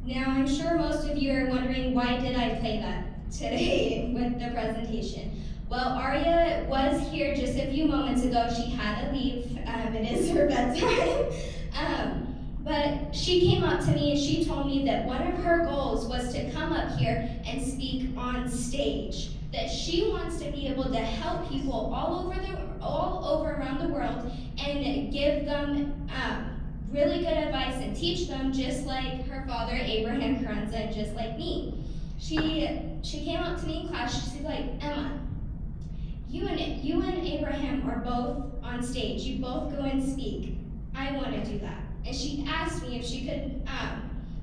Now, I'm sure most of you are wondering, why did I play that today with the presentation? Well, Arya was here just a few moments ago. She had to leave. It is her bedtime. But she came up to me and she told me that one of her goals was to come up here and speak on stage. That she wants to be able to help people all over around the world and give them really good advice and teach them, just like her father Abraham Kranza and just like me. She came up to me in class. She's like, Emma, you and Abraham are both on stage. You both go and speak. I want to do that. And she asked me if she could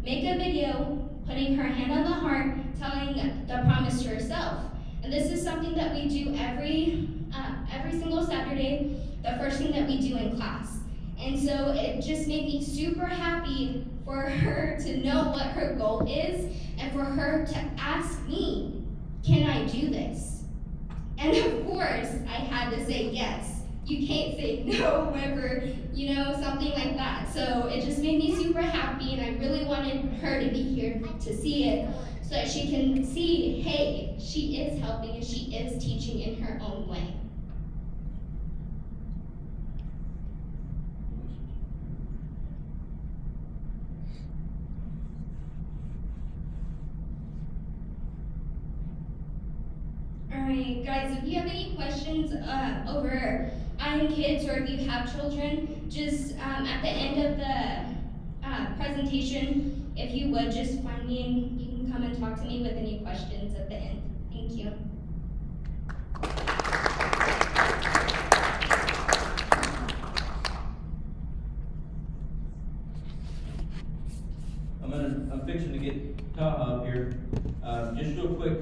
make a video, putting her hand on the heart, telling the promise to herself. And this is something that we do every single Saturday, the first thing that we do in class. And so it just made me super happy for her to know what her goal is and for her to ask me, can I do this? And of course, I had to say yes. You can't say no whenever, something like that. So it just made me super happy, and I really wanted her to be here to see it so that she can see, hey, she is helping and she is teaching in her own way. Alright, guys, if you have any questions over I Am Kids, or if you have children, just at the end of the presentation, if you would just find me and you can come and talk to me with any questions at the end. Thank you. I'm fixing to get Taha up here. Just real quick,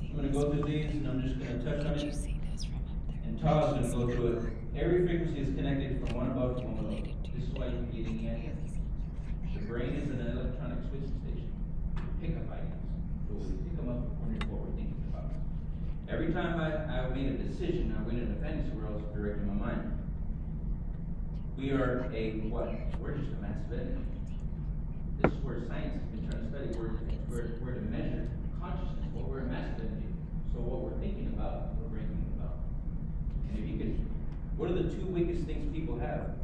I'm gonna go through these and I'm just gonna touch on it. And Taha's gonna go through it. Every frequency is connected from one above to one below. This is why you can get any idea. The brain is an electronic switching station. Pick up ideas. So we pick them up according to what we're thinking about. Every time I made a decision, I went into the fantasy world, directing my mind. We are a what? We're just a massive entity. This is where science has been trying to study. We're to measure consciousness. Well, we're a massive entity. So what we're thinking about, we're bringing about. And if you could, what are the two weakest things people have?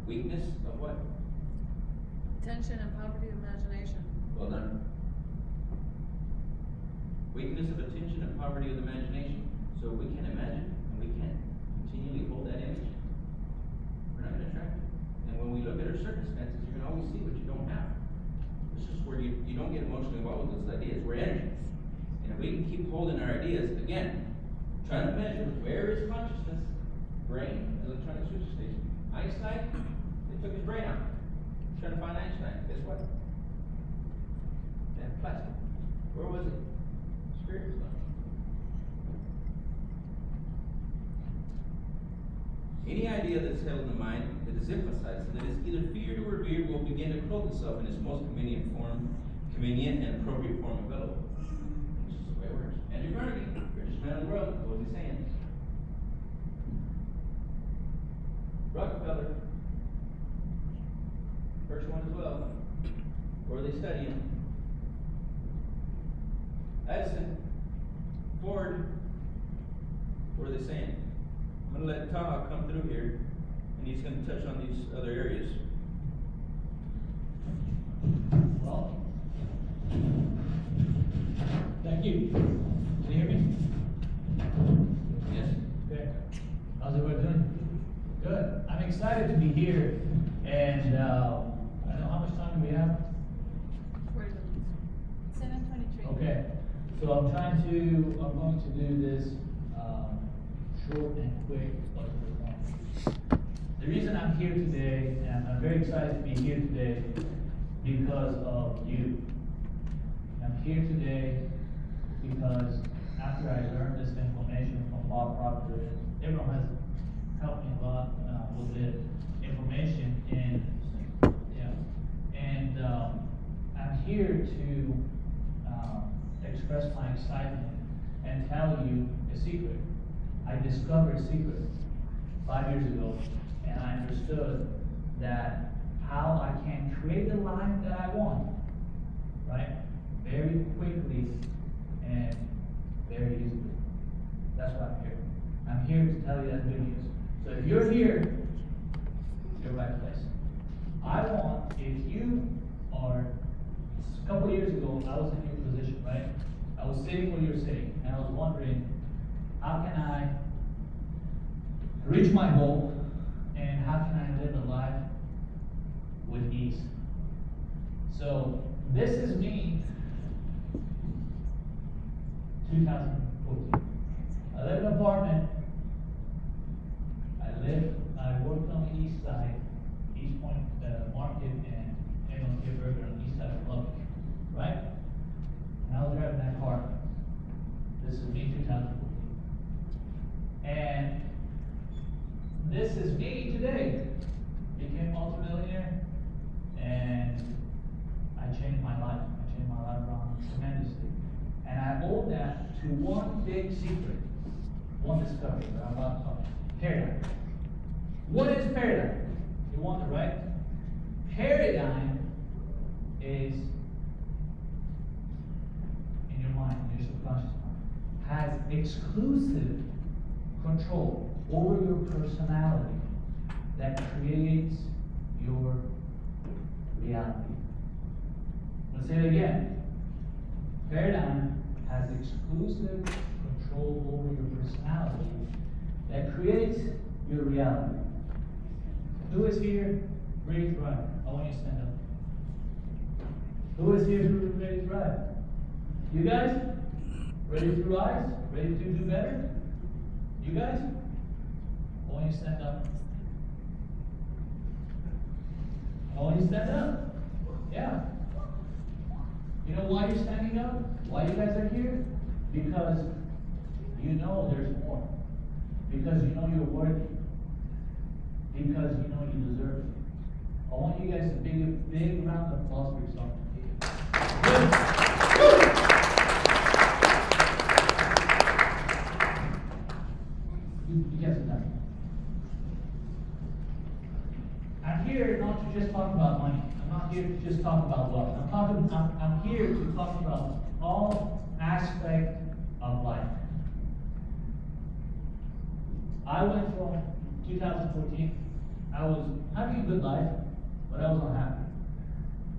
Weakness of what? Attention and poverty of imagination. Well done. Weakness of attention and poverty of the imagination. So we can't imagine and we can't continually hold that image. We're not going to circumstances, you can always see what you don't have. This is where you don't get emotionally involved with those ideas. We're energy. And if we can keep holding our ideas, again, trying to measure where is consciousness, brain, electronic switch station. Einstein, they took his brain out. Trying to find Einstein. Guess what? They had plastic. Where was it? Spirit was gone. Any idea that's held in the mind that is emphasized, that is either feared or revered, will begin to clothe itself in its most convenient and appropriate form available. This is the way it works. Andrew Carnegie, richest man in the world, what was he saying? Rockefeller, first one as well. Where are they studying? Edison, Ford, what are they saying? I'm going to let Taha come through here, and he's going to touch on these other areas. Well, thank you. Can you hear me? Yes. Okay. How's everybody doing? Good. I'm excited to be here, and I don't know how much time do we have. 40 minutes. 7:23. Okay. So I'm going to do this short and quick. The reason I'm here today, and I'm very excited to be here today, because of you. I'm here today because after I learned this information from Bob Proctor, everyone has helped me a lot with the information, and I'm here to express my excitement and tell you a secret. I discovered a secret 5 years ago, and I understood that how I can create the life that I want, right? Very quickly and very easily. That's why I'm here. I'm here to tell you that good news. So if you're here, you're right place. I want, if you are, a couple of years ago, I was in your position, right? I was sitting where you're sitting, and I was wondering, how can I reach my goal, and how can I live a life with ease? So this is me, 2014. I live in an apartment. I worked on the east side, East Point Market and MLK Burger on the east side of Lubbock, right? And I was driving that car. This is me, 2014. And this is me today. Became multimillionaire, and I changed my life. I changed my life around tremendously. And I owe that to one big secret, one discovery that I'm about to talk about. Paradigm. What is paradigm? You wonder, right? Paradigm is in your mind, in your subconscious mind, has exclusive control over your personality that creates your reality. Let's say it again. Paradigm has exclusive control over your personality that creates your reality. Who is here ready to ride? I want you to stand up. Who is here who is ready to ride? You guys? Ready to rise? Ready to do better? You guys? I want you to stand up. I want you to stand up. Yeah. You know why you're standing up? Why you guys are here? Because you know there's more. Because you know you're worthy. Because you know you deserve it. I want you guys to give a big round of applause for yourself. You guys are done. I'm here not to just talk about money. I'm not here to just talk about wealth. I'm here to talk about all aspects of life. I went from 2014, I was having a good life, but I was unhappy.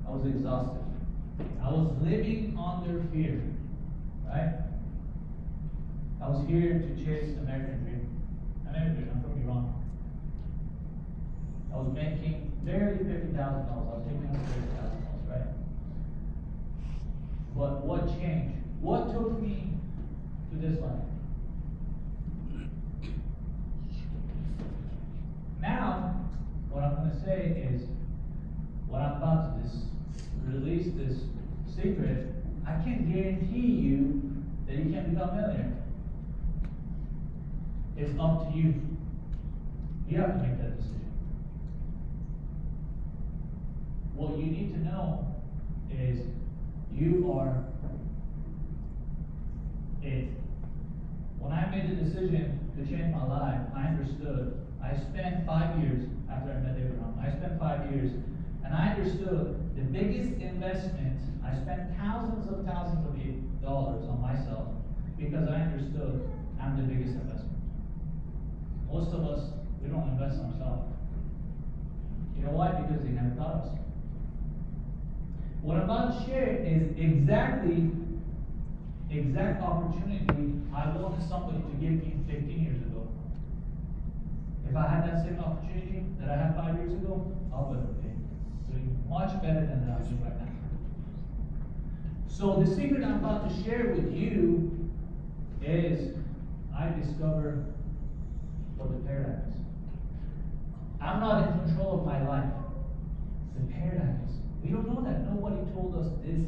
I was exhausted. I was living under fear, right? I was here to chase the American dream. I'm from Iran. I was making barely $50,000. I was taking home $30,000, right? But what changed? What took me to this life? Now, what I'm going to say is, what I'm about to release this secret, I can't guarantee you that you can become a millionaire. It's up to you. You have to make that decision. What you need to know is you are it. When I made the decision to change my life, I understood. I spent 5 years after I met Abraham. I spent 5 years, and I understood the biggest investment. I spent thousands of dollars on myself because I understood I'm the biggest investment. Most of us, we don't invest in ourselves. You know why? Because they never taught us. What I'm about to share is exact opportunity I wanted somebody to give me 15 years ago. If I had that same opportunity that I had 5 years ago, I would have been doing much better than I'm doing right now. So the secret I'm about to share with you is I discovered what the paradigm is. I'm not in control of my life. The paradigm is. We don't know that. Nobody told us this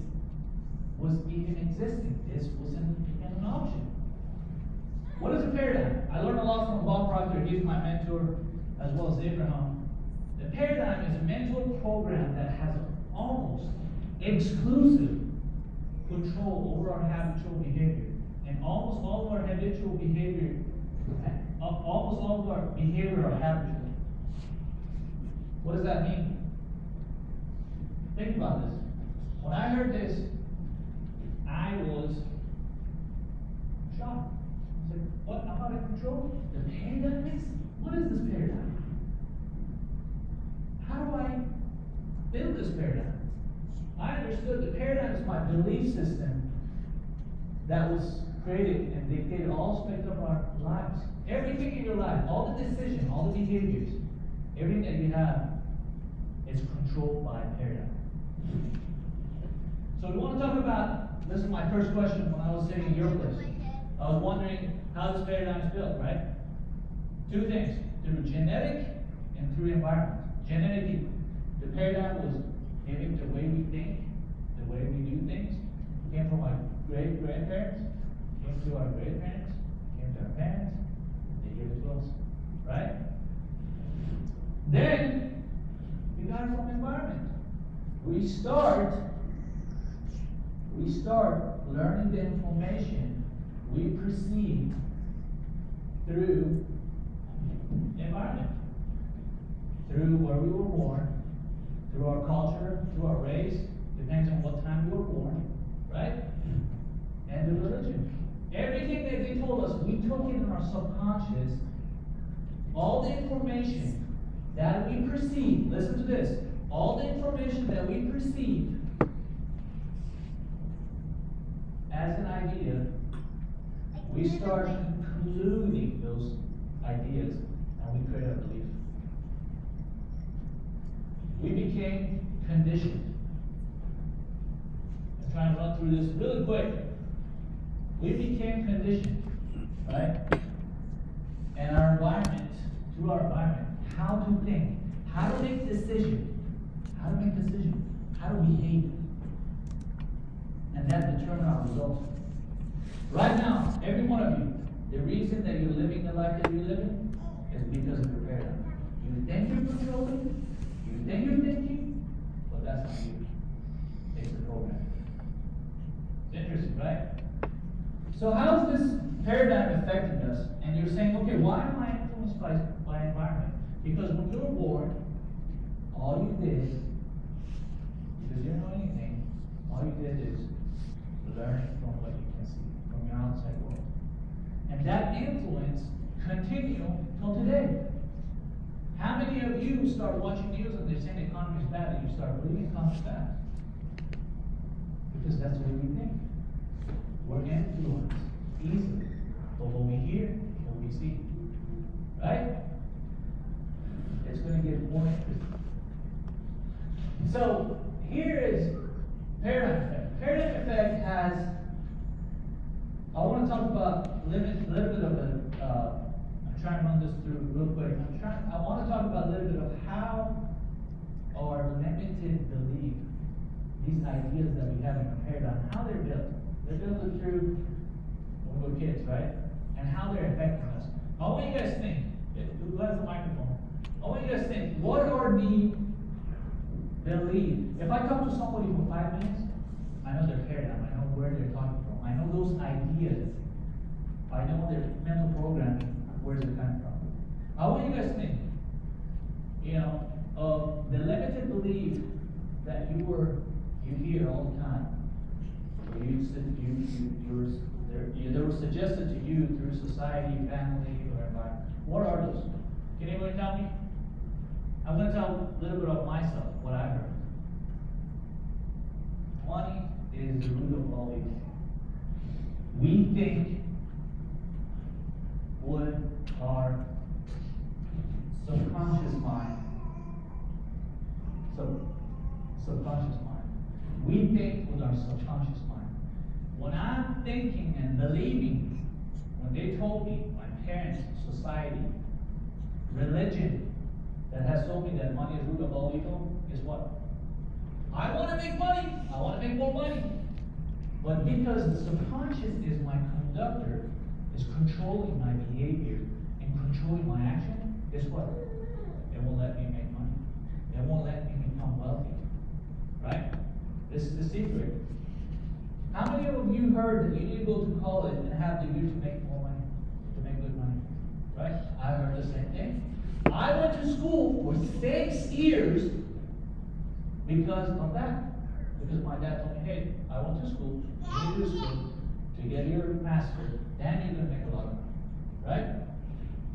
was even existing. This wasn't even an option. What is a paradigm? I learned a lot from Bob Proctor. He's my mentor, as well as Abraham. The paradigm is a mental program that has almost exclusive control over our habitual behavior. And almost all of our habitual behavior, almost all of our behavior are habitual. What does that mean? Think about this. When I heard this, I was shocked. I said, what? I'm out of control? The paradigm is? What is this paradigm? How do I build this paradigm? I understood the paradigm is my belief system that was created and dictated all aspects of our lives. Everything in your life, all the decisions, all the behaviors, everything that you have is controlled by a paradigm. So we want to talk about, this is my first question when I was sitting in your place. I was wondering how this paradigm is built, right? Two things, through genetic and through environment. Genetically, the paradigm was maybe the way we think, the way we do things. It came from our great-grandparents, came to our great-parents, came to our parents, they gave it to us, right? Then, we got it from environment. We start learning the information we perceive through environment, through where we were born, through our culture, through our race, depends on what time we were born, right? And the religion. Everything that they told us, we took it in our subconscious. All the information that we perceive, listen to this, all the information that we perceive as an idea, we start concluding those ideas and we create a belief. We became conditioned. I'm trying to run through this really quick. We became conditioned, right? And our environment, through our environment, how to think, how to make decisions, how to behave. And that determines our results. Right now, every one of you, the reason that you're living the life that you're living is because of your paradigm. You think you're controlling, you think you're thinking, but that's not you. It's the program. It's interesting, right? So how is this paradigm affecting us? And you're saying, okay, why am I influenced by environment? Because when you were born, all you did, because you didn't know anything, all you did is learn from what you can see, from your outside world. And that influence continues till today. How many of you start watching news and they're saying the economy is bad and you start believing the economy is bad? Because that's the way we think. We're influenced easily by what we hear, what we see. Right? It's good gonna get more interesting. So here is paradigm effect. Paradigm effect has, I want to talk about a little bit of I'm trying to run this through real quick. I want to talk about a little bit of how our limited belief, these ideas that we have in our paradigm, how they're built. They're built through when we were kids, right? And how they're affecting us. I want you guys to think, who has the microphone? I want you guys to think, what are the belief? If I talk to somebody for 5 minutes, I know their paradigm, I know where they're talking from, I know those ideas, I know their mental programming, where's it coming from. I want you guys to think, of the limited belief that you hear all the time. They were suggested to you through society, family, or environment. What are those? Can anybody tell me? I'm going to tell a little bit of myself, what I heard. Money is the root of all evil. We think with our subconscious mind, subconscious mind. We think with our subconscious mind. When I'm thinking and believing, when they told me, my parents, society, religion, that has told me that money is root of all evil, guess what? I want to make money. I want to make more money. But because the subconscious is my conductor, is controlling my behavior and controlling my action, guess what? It won't let me make money. It won't let me become wealthy. Right? This is the secret. How many of you heard that you need to go to college and have the degrees to make more money, to make good money? Right? I heard the same thing. I went to school for 6 years because of that. Because my dad told me, hey, I went to school, you need to do school to get your master's, then you're going to make a lot of money. Right?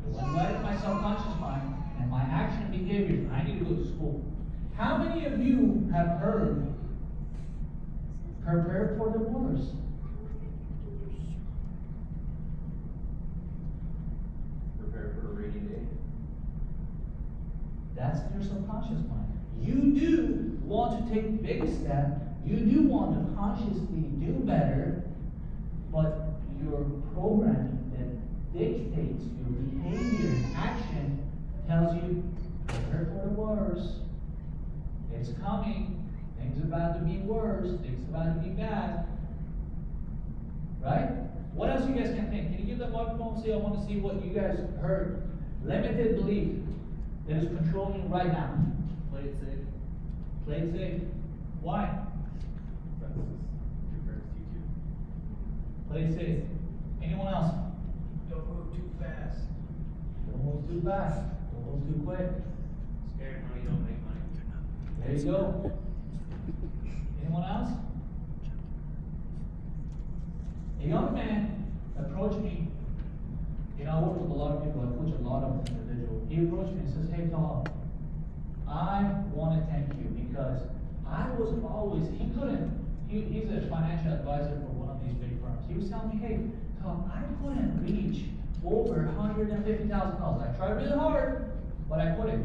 But when I let my subconscious mind and my action and behaviors, I need to go to school. How many of you have heard, prepare for the worst? Prepare for a rainy day. That's in your subconscious mind. You do want to take big steps. You do want to consciously do better, but your programming that dictates your behavior and action tells you, prepare for the worst. It's coming. Things are about to be worse. Things are about to be bad. Right? What else you guys can think? Can you give the microphone and say, I want to see what you guys heard? Limited belief that is controlling right now. Play it safe. Play it safe. Why? Your parents teach you. Play it safe. Anyone else? Don't move too fast. Don't move too fast. Don't move too quick. Scared money don't make money. There you go. Anyone else? A young man approached me. I work with a lot of people. I coach a lot of individuals. He approached me and says, hey, Tom, I want to thank you because I was always, he's a financial advisor for one of these big firms. He was telling me, hey, Tom, I couldn't reach over $150,000. I tried really hard, but I couldn't.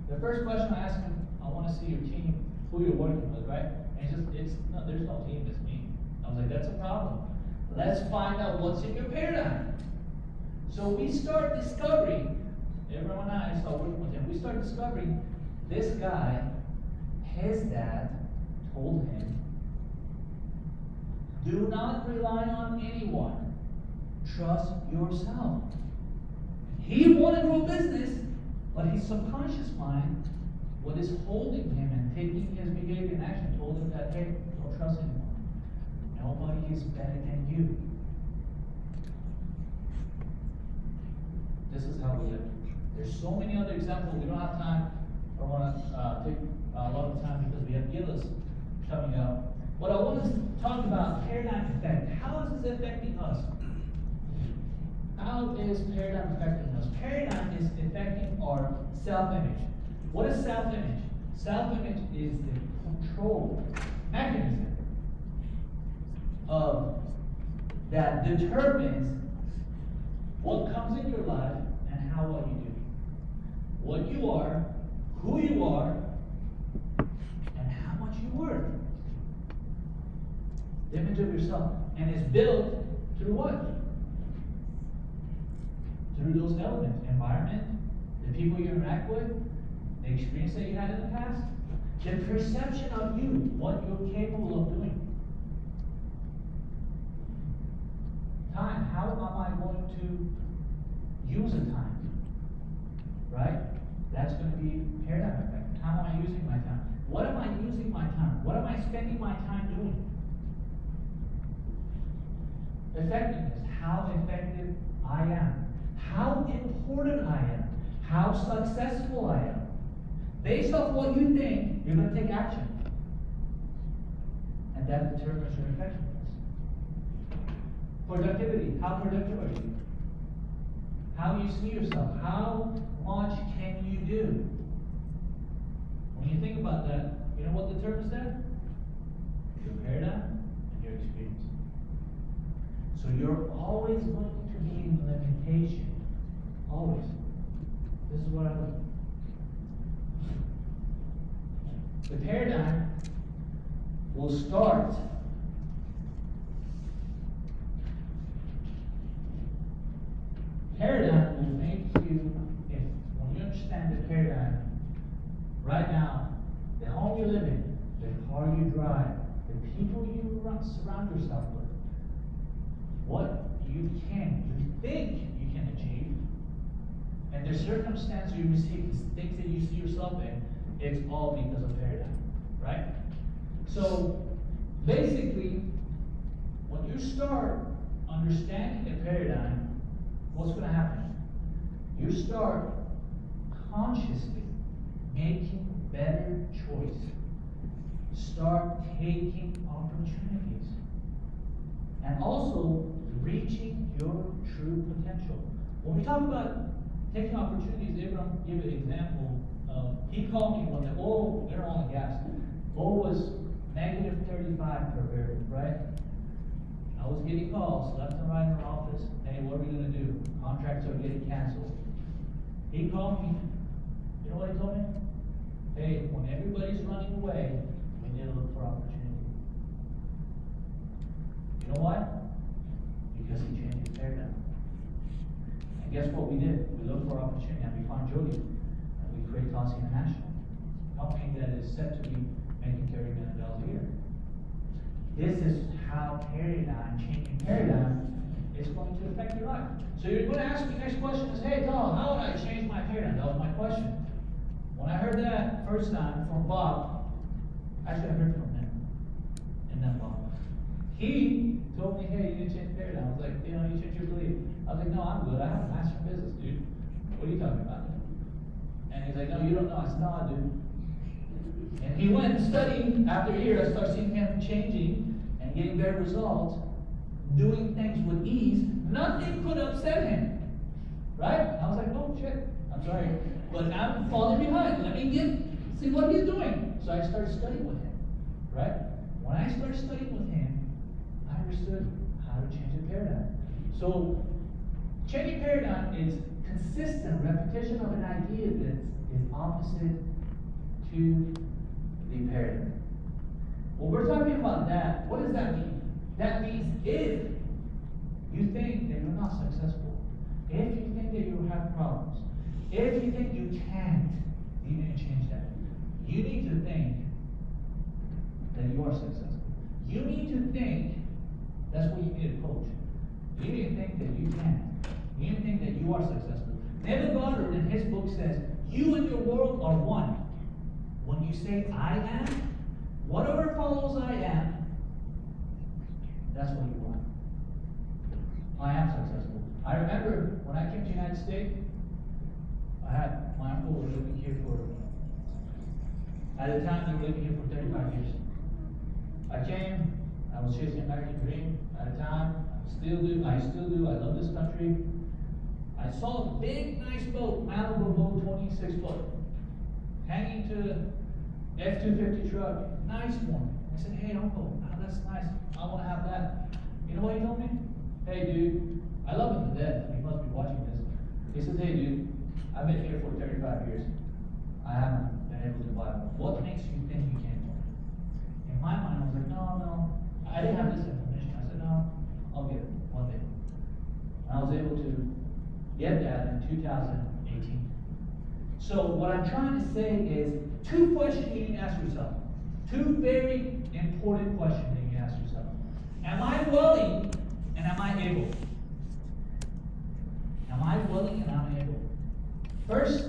The first question I asked him, I want to see your team, who you're working with, right? And there's no team, it's me. I was like, that's a problem. Let's find out what's in your paradigm. So we start discovering, everyone and I start working with him, we start discovering this guy, his dad told him, do not rely on anyone. Trust yourself. He wanted to grow business, but his subconscious mind, what is holding him and taking his behavior and action, told him that, hey, don't trust anyone. Nobody is better than you. This is how we live. There's so many other examples. We don't have time. I don't want to take a lot of time because we have Gillis coming up. But I want to talk about paradigm effect. How is this affecting us? How is paradigm affecting us? Paradigm is affecting our self-image. What is self-image? Self-image is the control mechanism that determines what comes in your life and how well you do. What you are who you are and how much you worth. The image of yourself. And it's built through what? Through those elements. Environment, the people you interact with, the experience that you had in the past, the perception of you, what you're capable of doing. Time, how am I going to use the time? Right? That's going to be paradigm effect. How am I using my time? What am I using my time? What am I spending my time doing? Effectiveness, how effective I am. How important I am. How successful I am. Based off what you think, you're going to take action. And that determines your effectiveness. Productivity, how productive are you? How you see yourself, how much can you do? When you think about that, you know what determines that? Your paradigm and your experience. So you're always going to be in limitation. Always. This is what I look. The paradigm will start paradigm will make you, if when you understand the paradigm, right now, the home you live in, the car you drive, the people you surround yourself with, what you think you can achieve, and the circumstance you receive, the things that you see yourself in, it's all because of paradigm, right? So, basically, when you start understanding the paradigm, what's going to happen? You start consciously making better choices. Start taking opportunities. And also reaching your true potential. When we talk about taking opportunities, Abraham gave an example. He called me when the oil, they're on the gas. Oil was negative 35 per barrel, right? I was getting calls left and right in our office. Hey, what are we going to do? Contracts are getting canceled. He called me. You know what he told me? Hey, when everybody's running away, we need to look for opportunity. You know why? Because he changed his paradigm. And guess what we did? We looked for opportunity and we found Jody. And we created Toss International, a company that is set to be making $30 million a year. This is how paradigm, changing paradigm, is going to affect your life. So you're going to ask me next question is, hey Tom, how would I change my paradigm? That was my question. When I heard that first time from Bob, actually I heard from him, and then Bob. He told me, hey, you need to change paradigm. I was like, you change your belief. I was like, no, I'm good. I have a master in business, dude. What are you talking about? And he's like, no, you don't know. I said, no, I do. And he went and studied. After a year, I started seeing him changing and getting better results, doing things with ease. Nothing could upset him. Right? I was like, oh, shit. I'm sorry. But I'm falling behind. Let me see what he's doing. So I started studying with him. Right? When I started studying with him, I understood how to change the paradigm. So, changing paradigm is consistent repetition of an idea that is opposite to the paradigm. When we're talking about that, what does that mean? That means if you think that you're not successful, if you think that you have problems, if you think you can't, you need to change that. You need to think that you are successful. You need to think, that's what you need a coach. You need to think that you can. You need to think that you are successful. Neville Goddard in his book says, you and your world are one. When you say I am, whatever follows I am, that's what you want. I am successful. I remember when I came to the United States, I had my uncle was living here at the time they were living here for 35 years. I came, I was chasing American dream at a time. I still do. I love this country. I saw a big, nice boat, Malibu boat, 26 foot, hanging to F-250 truck, nice one. I said, hey, uncle, that's nice. I want to have that. You know what he told me? Hey, dude, I love him to death. He must be watching this. He said, hey, dude, I've been here for 35 years. I haven't been able to buy one. What makes you think you can more? In my mind, I was like, no, I didn't have this information. I said, no, I'll get it one day. And I was able to get that in 2018. So what I'm trying to say is 2 questions you need to ask yourself. 2 very important questions that you need to ask yourself. Am I willing and am I able? Am I willing and am I able?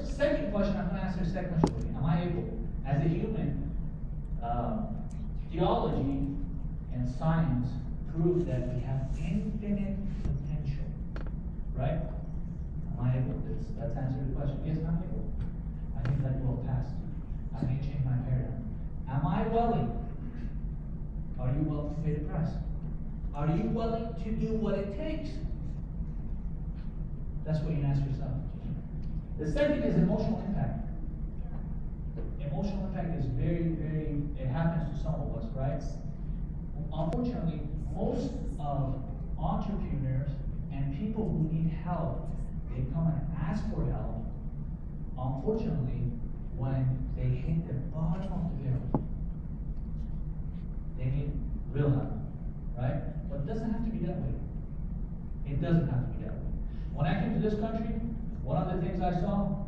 Second question, I'm going to answer the second question for you. Am I able? As a human, theology and science prove that we have infinite potential. Right? Am I able? Let's answer the question. Yes, I'm able. I think that will pass. I may change my paradigm. Am I willing? Are you willing to pay the price? Are you willing to do what it takes? That's what you ask yourself. The second is emotional impact. Emotional impact is very, it happens to some of us, right? Unfortunately, most of entrepreneurs and people who need help, they come and ask for help. Unfortunately, when they hit the bottom of the barrel, they need real help, right? But it doesn't have to be that way. It doesn't have to be that way. When I came to this country, one of the things I saw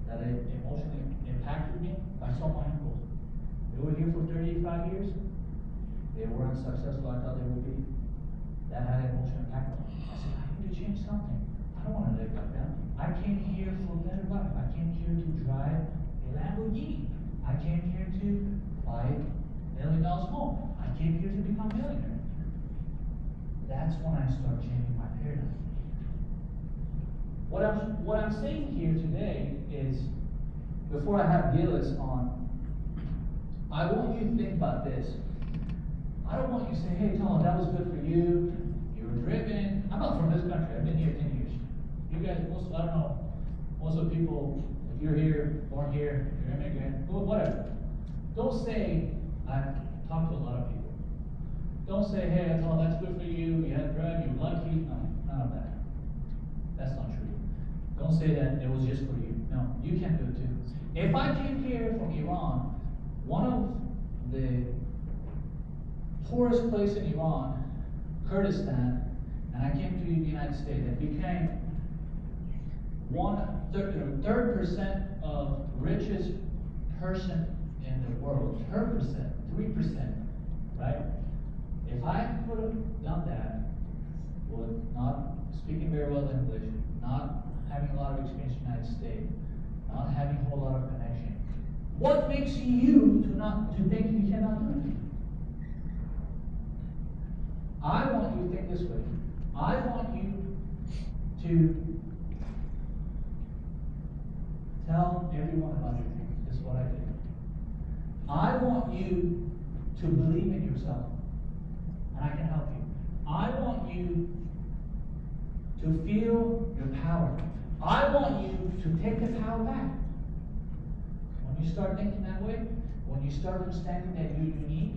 that emotionally impacted me, I saw my uncles. They were here for 35 years. They weren't successful I thought they would be. That had an emotional impact on me. I said, I need to change something. I don't want to live like that. I came here for a better life. I came here to drive a Lamborghini. I came here to buy $1 million home. I came here to become a millionaire. That's when I start changing my paradigm. What I'm saying here today is, before I have Gillis on, I want you to think about this. I don't want you to say, hey, Tom, that was good for you. You were driven. I'm not from this country. I've been here 10 years. You guys, I don't know, most of the people, if you're here, born here, you're an immigrant, whatever. Don't say, I've talked to a lot of people. Don't say, hey, Tom, that's good for you. You had a drive, you're lucky. No, none of that. That's not true. Don't say that it was just for you. No, you can do it too. If I came here from Iran, one of the poorest place in Iran, Kurdistan, and I came to the United States, it became 3% of richest person in the world. 3%, right? If I could have done that, with not speaking very well English, not having a lot of experience in the United States, not having a whole lot of connection, what makes you to think you cannot do it? I want you to think this way. I want you to tell everyone about your dream. This is what I did. I want you to believe in yourself, and I can help you. I want you to feel your power. I want you to take the power back. When you start thinking that way, when you start understanding that you're unique,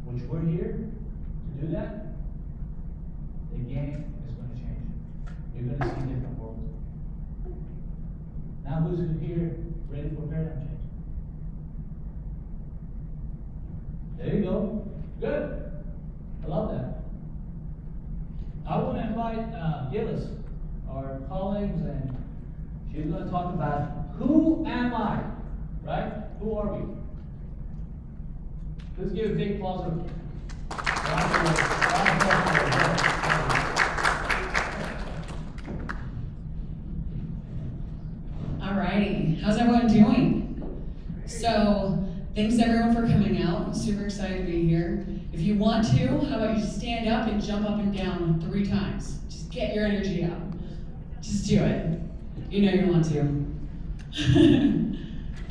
which we're here to do that, the game is going to change. You're going to see a different world. Now, who's here ready for paradigm change? There you go. Good. I love that. I want to invite Gillis, our colleagues, and she's going to talk about who am I, right? Who are we? Let's give a big applause of Alrighty, how's everyone doing? So, thanks everyone for coming out. Super excited to be here. If you want to, how about you stand up and jump up and down 3 times? Just get your energy out. Just do it. You know you want to.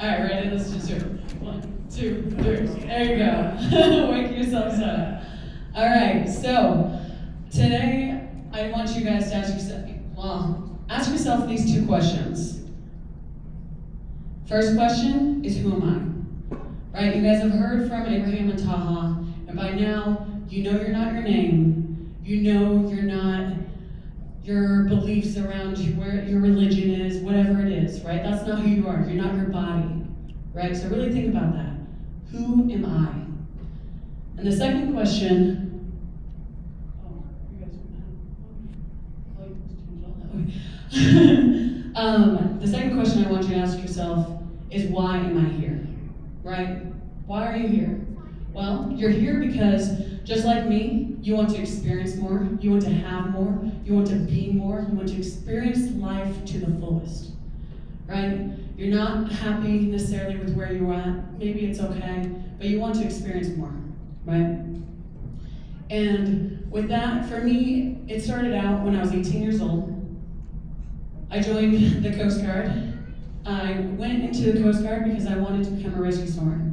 Alright, ready? Let's just do it. 1, 2, 3. There you go. Wake yourselves up. Alright, so today I want you guys to ask yourself these 2 questions. First question is, who am I? Right, you guys have heard from Abraham and Taha, and by now, you know you're not your name. You know you're not your beliefs around where your religion is, whatever it is, right? That's not who you are. You're not your body, right? So really think about that. Who am I? And the second question, the second question I want you to ask yourself is, why am I here, right? Why are you here? Well, you're here because, just like me, you want to experience more, you want to have more, you want to be more, you want to experience life to the fullest, right? You're not happy necessarily with where you're at, maybe it's okay, but you want to experience more, right? And with that, for me, it started out when I was 18 years old. I joined the Coast Guard. I went into the Coast Guard because I wanted to become a rescue swimmer.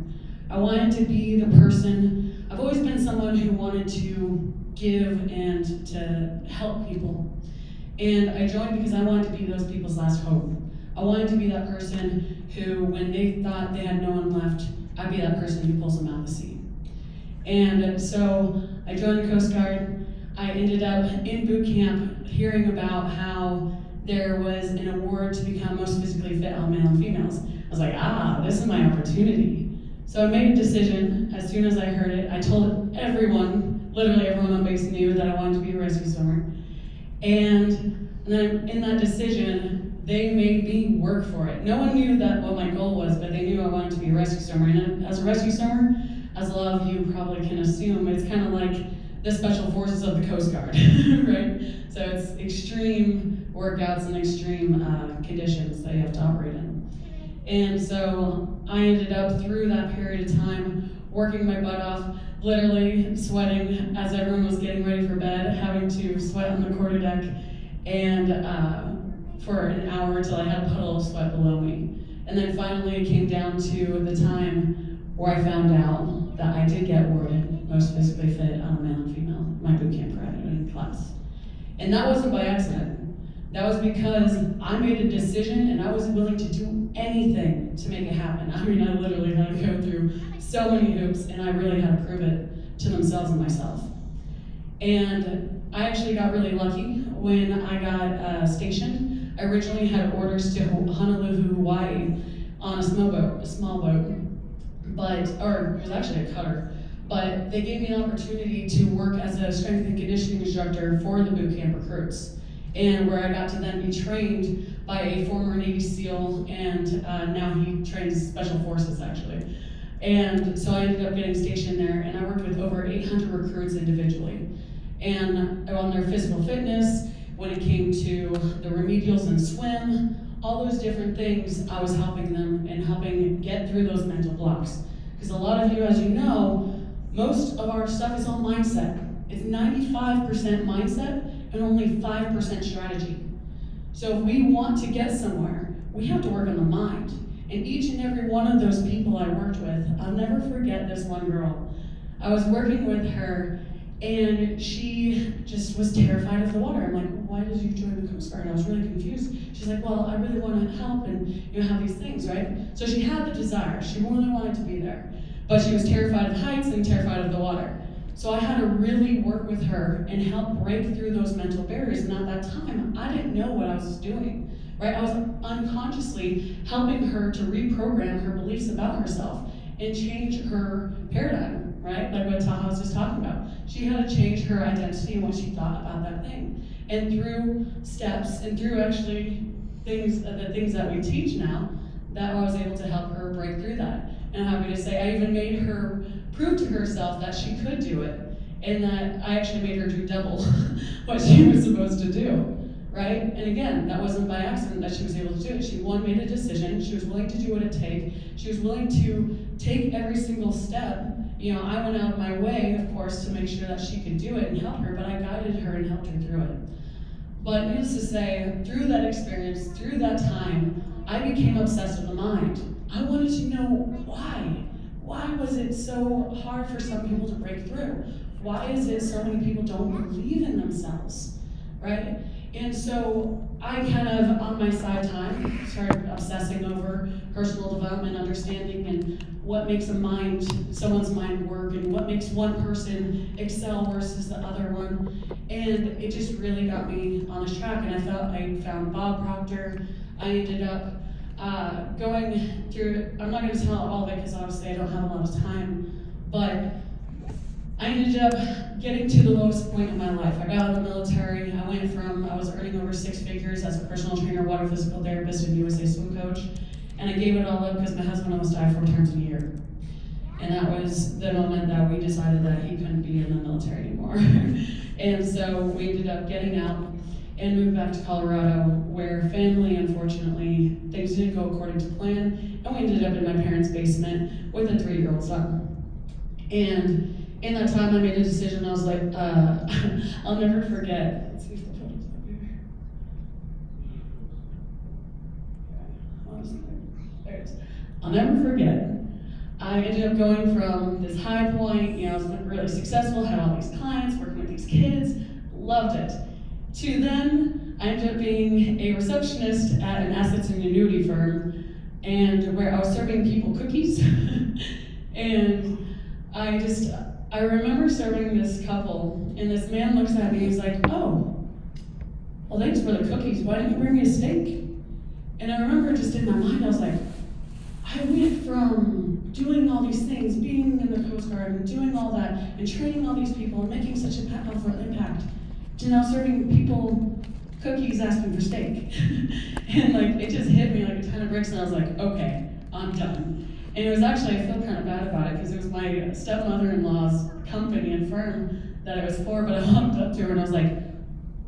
I wanted to be the person, I've always been someone who wanted to give and to help people. And I joined because I wanted to be those people's last hope. I wanted to be that person who, when they thought they had no one left, I'd be that person who pulls them out of the sea. And so I joined the Coast Guard. I ended up in boot camp hearing about how there was an award to become most physically fit male and females. I was like, this is my opportunity. So I made a decision as soon as I heard it. I told everyone, literally everyone on base knew that I wanted to be a rescue swimmer. And then in that decision, they made me work for it. No one knew what my goal was, but they knew I wanted to be a rescue swimmer. And as a rescue swimmer, as a lot of you probably can assume, it's kind of like the special forces of the Coast Guard, right? So it's extreme workouts and extreme conditions that you have to operate in. And so I ended up, through that period of time, working my butt off, literally sweating as everyone was getting ready for bed, having to sweat on the quarterdeck, and for an hour until I had a puddle of sweat below me. And then finally it came down to the time where I found out that I did get awarded most physically fit male and female, my boot camp graduating class. And that wasn't by accident. That was because I made a decision and I was willing to do anything to make it happen. I mean, I literally had to go through so many hoops, and I really had to prove it to themselves and myself. And I actually got really lucky when I got stationed. I originally had orders to Honolulu, Hawaii on a small boat, or it was actually a cutter. But they gave me an opportunity to work as a strength and conditioning instructor for the boot camp recruits, and where I got to then be trained by a former Navy SEAL, and now he trains Special Forces actually. And so I ended up getting stationed there, and I worked with over 800 recruits individually. And on their physical fitness, when it came to the remedials and swim, all those different things, I was helping them and helping get through those mental blocks. Because a lot of you, as you know, most of our stuff is on mindset. It's 95% mindset and only 5% strategy. So if we want to get somewhere, we have to work on the mind. And each and every one of those people I worked with, I'll never forget this one girl. I was working with her, and she just was terrified of the water. I'm like, why did you join the Coast Guard? I was really confused. She's like, well, I really want to help and have these things, right? So she had the desire. She really wanted to be there. But she was terrified of heights and terrified of the water. So I had to really work with her and help break through those mental barriers. And at that time, I didn't know what I was doing, right? I was unconsciously helping her to reprogram her beliefs about herself and change her paradigm, right? Like what Taha was just talking about. She had to change her identity and what she thought about that thing. And through steps and through actually the things that we teach now, that I was able to help her break through that. And I'm happy to say I even made her prove to herself that she could do it, and that I actually made her do double what she was supposed to do, right? And again, that wasn't by accident that she was able to do it. She made a decision. She was willing to do what it takes. She was willing to take every single step. I went out of my way, of course, to make sure that she could do it and help her, but I guided her and helped her through it. But needless to say, through that experience, through that time, I became obsessed with the mind. I wanted to know why. Why was it so hard for some people to break through? Why is it so many people don't believe in themselves, right? And so I kind of, on my side time, started obsessing over personal development, understanding, and what makes someone's mind work, and what makes one person excel versus the other one. And it just really got me on this track, and I found Bob Proctor. I ended up going through, I'm not going to tell all of it because obviously I don't have a lot of time, but I ended up getting to the lowest point in my life. I got out of the military. I was earning over 6 figures as a personal trainer, water physical therapist, and USA swim coach. And I gave it all up because my husband almost died 4 times a year. And that was the moment that we decided that he couldn't be in the military anymore. And so we ended up getting out and moved back to Colorado, where family, unfortunately, things didn't go according to plan. And we ended up in my parents' basement with a 3-year-old son. And in that time, I made a decision. I was like, I'll never forget. Let's see if the photo's up here. There it is. I'll never forget. I ended up going from this high point, I was really successful, had all these clients, working with these kids, loved it. To then, I ended up being a receptionist at an assets and annuity firm, and where I was serving people cookies. And I remember serving this couple, and this man looks at me, he's like, oh, well, thanks for the cookies, why didn't you bring me a steak? And I remember just in my mind, I was like, I went from doing all these things, being in the Coast Guard, and doing all that, and training all these people, and making such a powerful impact, to now serving people cookies asking for steak. And it just hit me like a ton of bricks, and I was like, okay, I'm done. And it was actually, I feel kind of bad about it, because it was my stepmother-in-law's company and firm that it was for, but I walked up to her and I was like,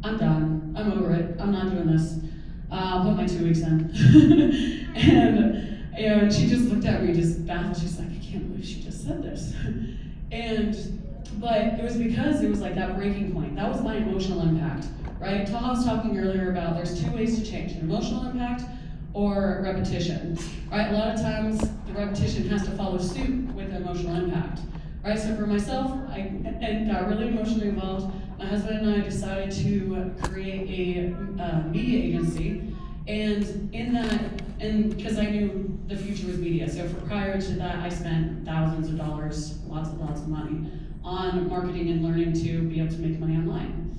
I'm done, I'm over it, I'm not doing this. I'll put my 2 weeks in. And she just looked at me, just baffled. She's like, I can't believe she just said this. But it was because it was like that breaking point. That was my emotional impact, right? Taha was talking earlier about there's 2 ways to change, an emotional impact or repetition, right? A lot of times the repetition has to follow suit with the emotional impact, right? So for myself, I got really emotionally involved. My husband and I decided to create a media agency, and because I knew the future was media, so prior to that, I spent thousands of dollars, lots of money, on marketing and learning to be able to make money online.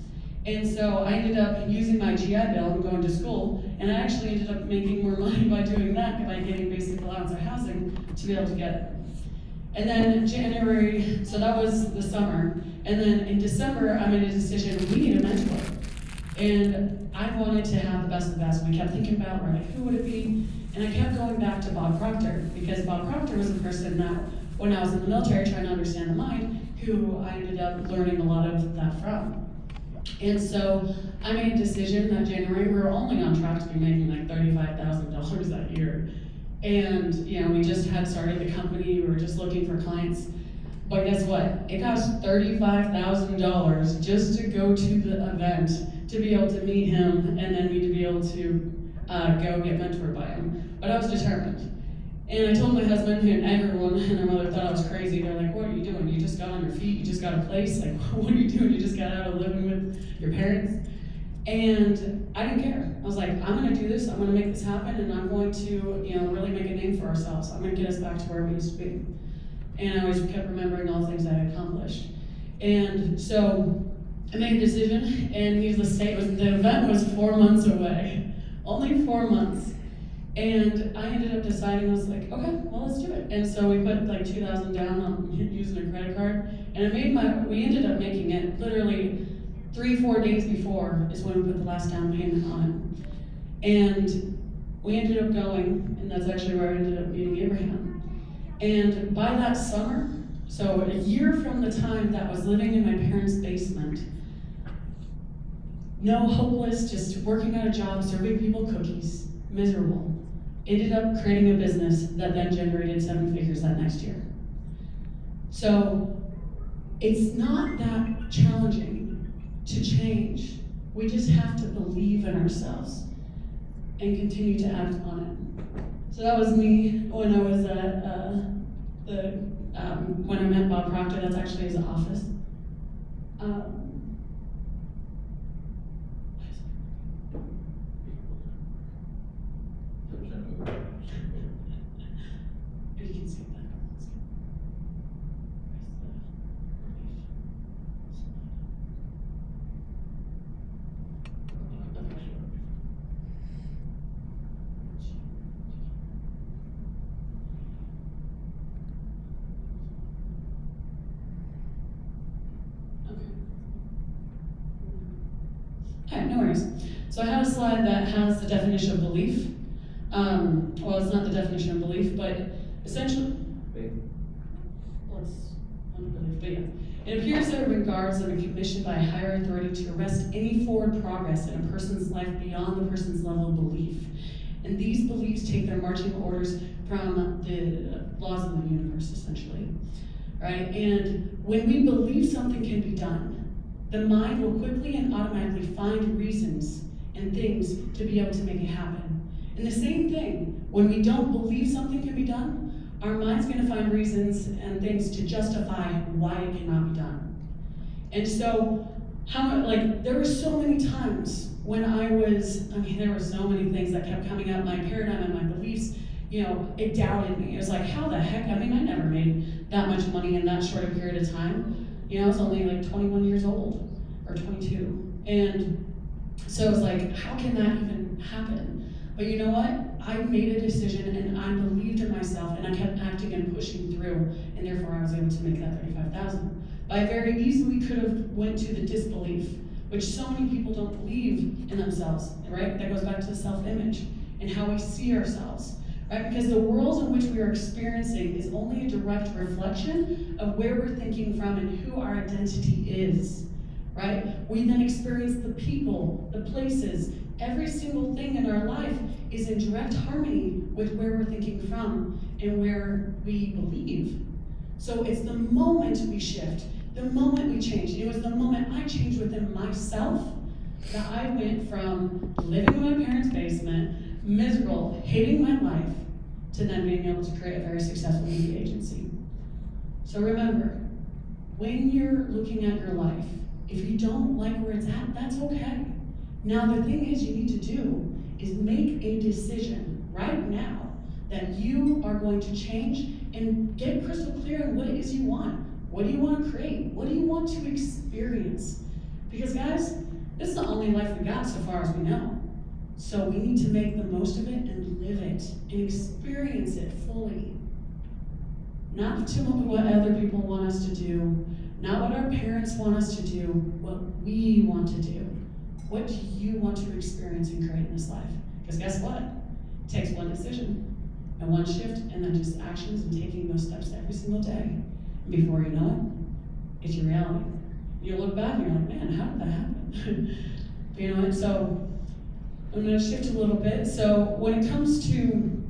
And so I ended up using my GI Bill and going to school, and I actually ended up making more money by doing that, by getting basic allowance of housing to be able to get it. And then January, so that was the summer, and then in December, I made a decision, we need a mentor. And I wanted to have the best of the best. We kept thinking about, who would it be? And I kept going back to Bob Proctor, because Bob Proctor was the person that, when I was in the military trying to understand the mind, who I ended up learning a lot of that from. And so I made a decision that January, we were only on track to be making like $35,000 that year. And we just had started the company, we were just looking for clients. But guess what? It cost $35,000 just to go to the event, to be able to meet him, and then me to be able to go get mentored by him. But I was determined. And I told my husband and everyone, and my mother thought I was crazy. They're like, what are you doing? You just got on your feet, you just got a place. Like, what are you doing? You just got out of living with your parents. And I didn't care. I was like, I'm gonna do this, I'm gonna make this happen, and I'm going to really make a name for ourselves. I'm gonna get us back to where we used to be. And I always kept remembering all the things I had accomplished. And so I made a decision, and needless to say, the event was 4 months away. Only 4 months. And I ended up deciding, I was like, okay, well, let's do it. And so we put like $2,000 down on using a credit card, and we ended up making it literally 3-4 days before is when we put the last down payment on it. And we ended up going, and that's actually where I ended up meeting Abraham. And by that summer, so a year from the time that I was living in my parents' basement, no, hopeless, just working at a job, serving people cookies, miserable, ended up creating a business that then generated 7 figures that next year. So it's not that challenging to change. We just have to believe in ourselves and continue to act on it. So that was me when I was at when I met Bob Proctor. That's actually his office. Okay, no worries. So I have a slide that has the definition of belief. Well, it's not the definition of belief, but essentially, well, it's unbelief, but yeah. It appears that it regards them and commissioned by a higher authority to arrest any forward progress in a person's life beyond the person's level of belief. And these beliefs take their marching orders from the laws of the universe, essentially. Right? And when we believe something can be done, the mind will quickly and automatically find reasons and things to be able to make it happen. And the same thing, when we don't believe something can be done, our mind's going to find reasons and things to justify why it cannot be done. And so, there were so many times when there were so many things that kept coming up, my paradigm and my beliefs, it doubted me. It was like, how the heck? I never made that much money in that short a period of time. I was only like 21 years old, or 22. And so it was like, how can that even happen? But you know what? I made a decision and I believed in myself and I kept acting and pushing through, and therefore I was able to make that $35,000. But I very easily could have went to the disbelief, which so many people don't believe in themselves, right? That goes back to the self-image and how we see ourselves, right? Because the world in which we are experiencing is only a direct reflection of where we're thinking from and who our identity is, right? We then experience the people, the places, every single thing in our life is in direct harmony with where we're thinking from and where we believe. So it's the moment we shift, the moment we change. It was the moment I changed within myself that I went from living in my parents' basement, miserable, hating my life, to then being able to create a very successful media agency. So remember, when you're looking at your life, if you don't like where it's at, that's okay. Now the thing is you need to do is make a decision right now that you are going to change and get crystal clear on what it is you want. What do you want to create? What do you want to experience? Because guys, this is the only life we got so far as we know. So we need to make the most of it and live it and experience it fully. Not to what other people want us to do, not what our parents want us to do, what we want to do. What do you want to experience and create in this life? Because guess what? It takes one decision and one shift and then just actions and taking those steps every single day. And before you know it, it's your reality. You look back and you're like, man, how did that happen? And so I'm going to shift a little bit. So when it comes to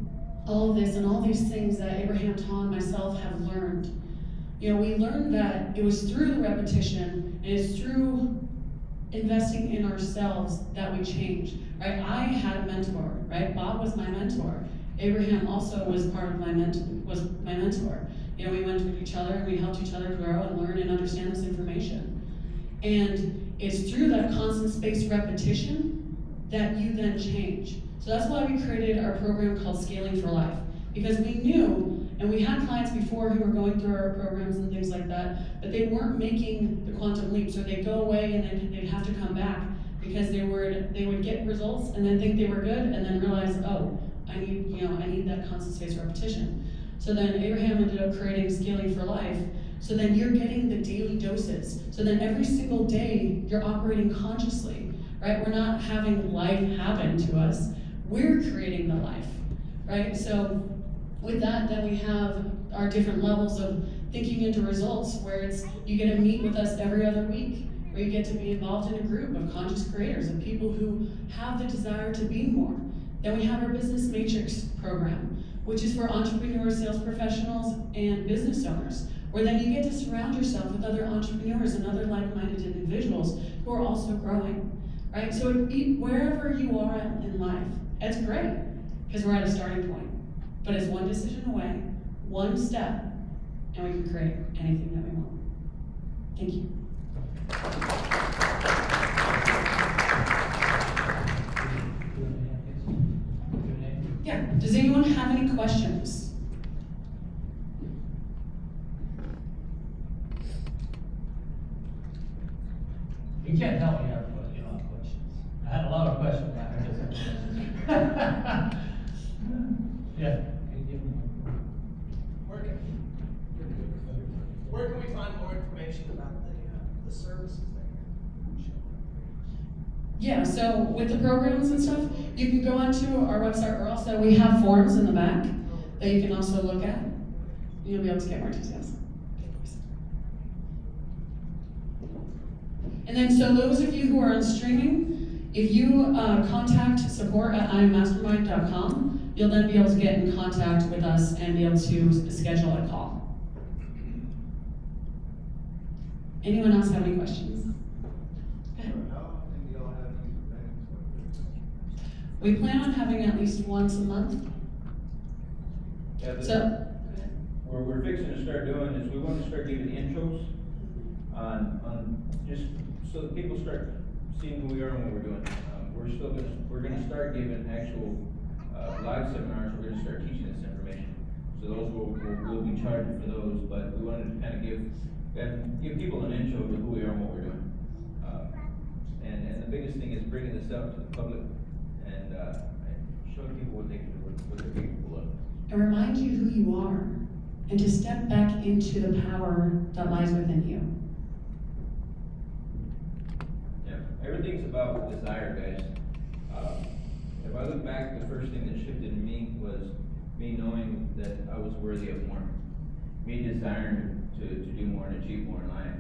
all of this and all these things that Abraham, Tom, and myself have learned, we learned that it was through the repetition and it's through investing in ourselves that we change, right? I had a mentor, right? Bob was my mentor. Abraham also was part of my mentor. We went with each other and we helped each other grow and learn and understand this information. And it's through that constant spaced repetition that you then change. So that's why we created our program called Scaling for Life, because we knew, and we had clients before who were going through our programs and things like that, but they weren't making the quantum leap. So they'd go away and then they'd have to come back because they would get results and then think they were good and then realize, oh, I need that constant spaced repetition. So then Abraham ended up creating Scaling for Life. So then you're getting the daily doses. So then every single day you're operating consciously, right? We're not having life happen to us. We're creating the life, right? So with that, then we have our different levels of thinking into results, where it's you get to meet with us every other week, where you get to be involved in a group of conscious creators, of people who have the desire to be more. Then we have our Business Matrix program, which is for entrepreneurs, sales professionals, and business owners, where then you get to surround yourself with other entrepreneurs and other like-minded individuals who are also growing, right? So wherever you are in life, it's great, because we're at a starting point. But it's one decision away, one step, and we can create anything that we want. Thank you. Yeah, does anyone have any questions? You can't tell me you don't have questions. I had a lot of questions. I just have questions. Yeah. Where can we find more information about the services that you're showing? Yeah, so with the programs and stuff, you can go onto our website, or also we have forms in the back that you can also look at. You'll be able to get more details. And then, so those of you who are on streaming, if you contact support@immastermind.com, you'll then be able to get in contact with us and be able to schedule a call. Anyone else have any questions? Go ahead. We plan on having at least once a month. Yeah, So, what we're fixing to start doing is we want to start giving intros on just so that people start seeing who we are and what we're doing. We're gonna start giving actual live seminars. We're gonna start teaching this information. So those we'll be charging for those, but we wanted to kind of give people an intro to who we are and what we're doing. And the biggest thing is bringing this out to the public and showing people what they're capable of. and remind you who you are, and to step back into the power that lies within you. Yeah, everything's about desire, guys. If I look back, the first thing that shifted in me was me knowing that I was worthy of more. Me desiring to do more and achieve more in life.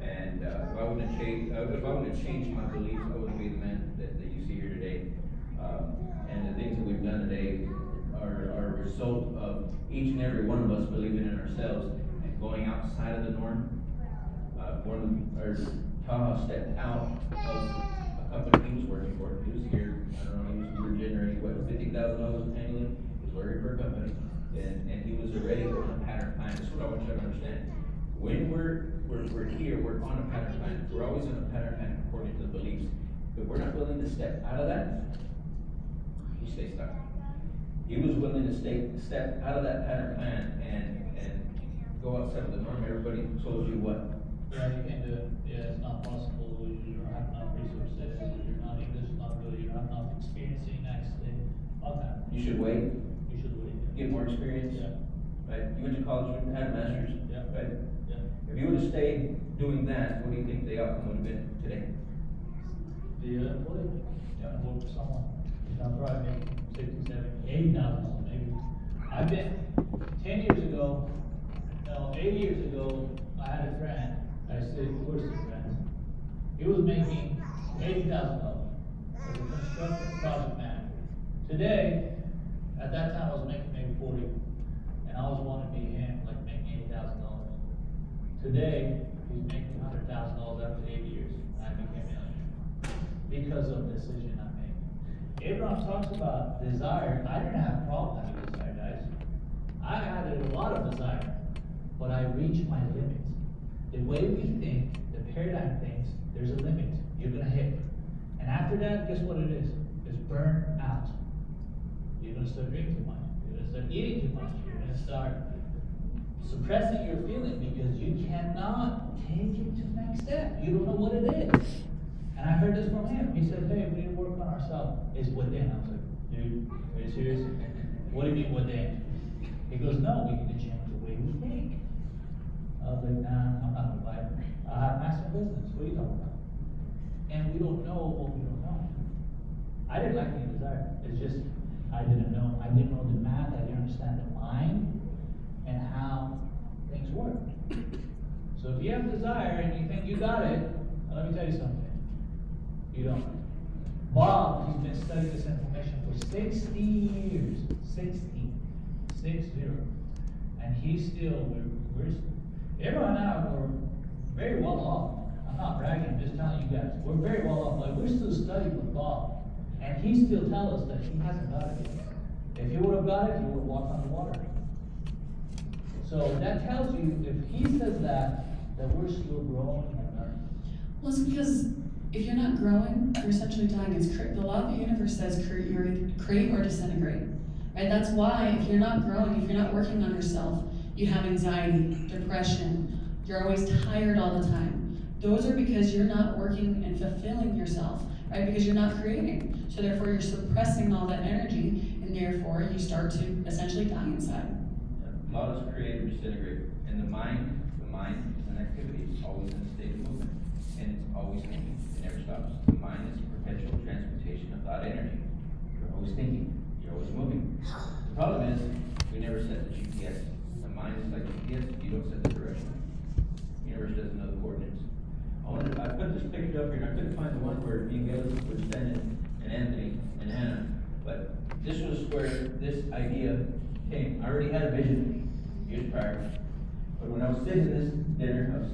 And if I wouldn't have changed my beliefs, I wouldn't be the man that you see here today. And the things that we've done today are a result of each and every one of us believing in ourselves and going outside of the norm. Taha stepped out of a company he was working for. He was here, I don't know, we were generating, $50,000 annually. He was working for a company, and he was already on a pattern plan. That's what I want you to understand. When we're here, we're on a pattern plan. We're always on a pattern plan according to the beliefs. If we're not willing to step out of that, we stay stuck. He was willing to step out of that pattern plan and go outside of the norm. Everybody told you what? Yeah, you can't do it. Yeah, it's not possible. You don't have enough resources. You're not English, not good. You don't have enough experience in the United States. All that. You should wait, You should wait. get more experience. Yeah. Right? You went to college, you had a master's. Yeah. Right? Yeah. If you would have stayed doing that, what do you think the outcome would have been today? The employee. Yeah, work for someone. Now probably make $60,000, $70,000, $80,000 maybe. I've been 10 years ago, no, 8 years ago, I had a friend. I said, where's the friend? He was making $80,000 as a construction project manager. Today, at that time, I was making maybe 40, and I was wanting to be him, like making $80,000. Today, he's making $100,000 after 8 years, and I became a millionaire because of the decision I made. Abraham talks about desire. I didn't have a problem having desire, guys. I had a lot of desire, but I reached my limits. The way we think, the paradigm thinks, there's a limit. You're gonna hit. And after that, guess what it is? It's burn out. You're gonna start drinking too much. You're gonna start eating too much. You're gonna start suppressing your feeling because you cannot take it to the next step. You don't know what it is. And I heard this from him. He said, hey, we need to work on ourselves. It's within. I was like, dude, are you serious? What do you mean within? He goes, no, we need to change the way we think. I was like, nah, I'm not gonna buy it. I have massive business. What are you talking about? And we don't know what we don't know. I didn't lack any desire. It's just I didn't know. I didn't know the math. I didn't understand the mind and how things work. So if you have desire and you think you got it, let me tell you something. You don't. Bob, he's been studying this information for 60 years. 60. 60. And he's still, everyone and I were very well off. I'm not bragging, I'm just telling you guys. We're very well off. Like, we're still studying with Bob. And he still tells us that he hasn't got it yet. If he would have got it, he would have walked on the water. So that tells you, if he says that we're still growing and learning. Well, it's because if you're not growing, you're essentially dying. It's the law of the universe says you're create or disintegrate. Right? That's why if you're not growing, if you're not working on yourself, you have anxiety, depression, you're always tired all the time. Those are because you're not working and fulfilling yourself, right? Because you're not creating. So therefore you're suppressing all that energy, and therefore you start to essentially die inside. Law is create or disintegrate. And the mind is an activity. It's always in a state of movement. And it's always thinking, it never stops. The mind is perpetual transportation of thought energy. You're always thinking, you're always moving. The problem is, we never set the GPS. The mind is like GPS, you don't set the direction. The universe doesn't know the coordinates. I put this picture up here, and I couldn't find the one where me and Gillis were standing, and Anthony and Hannah. But this was where this idea came. I already had a vision years prior. But when I was sitting in this dinner, I was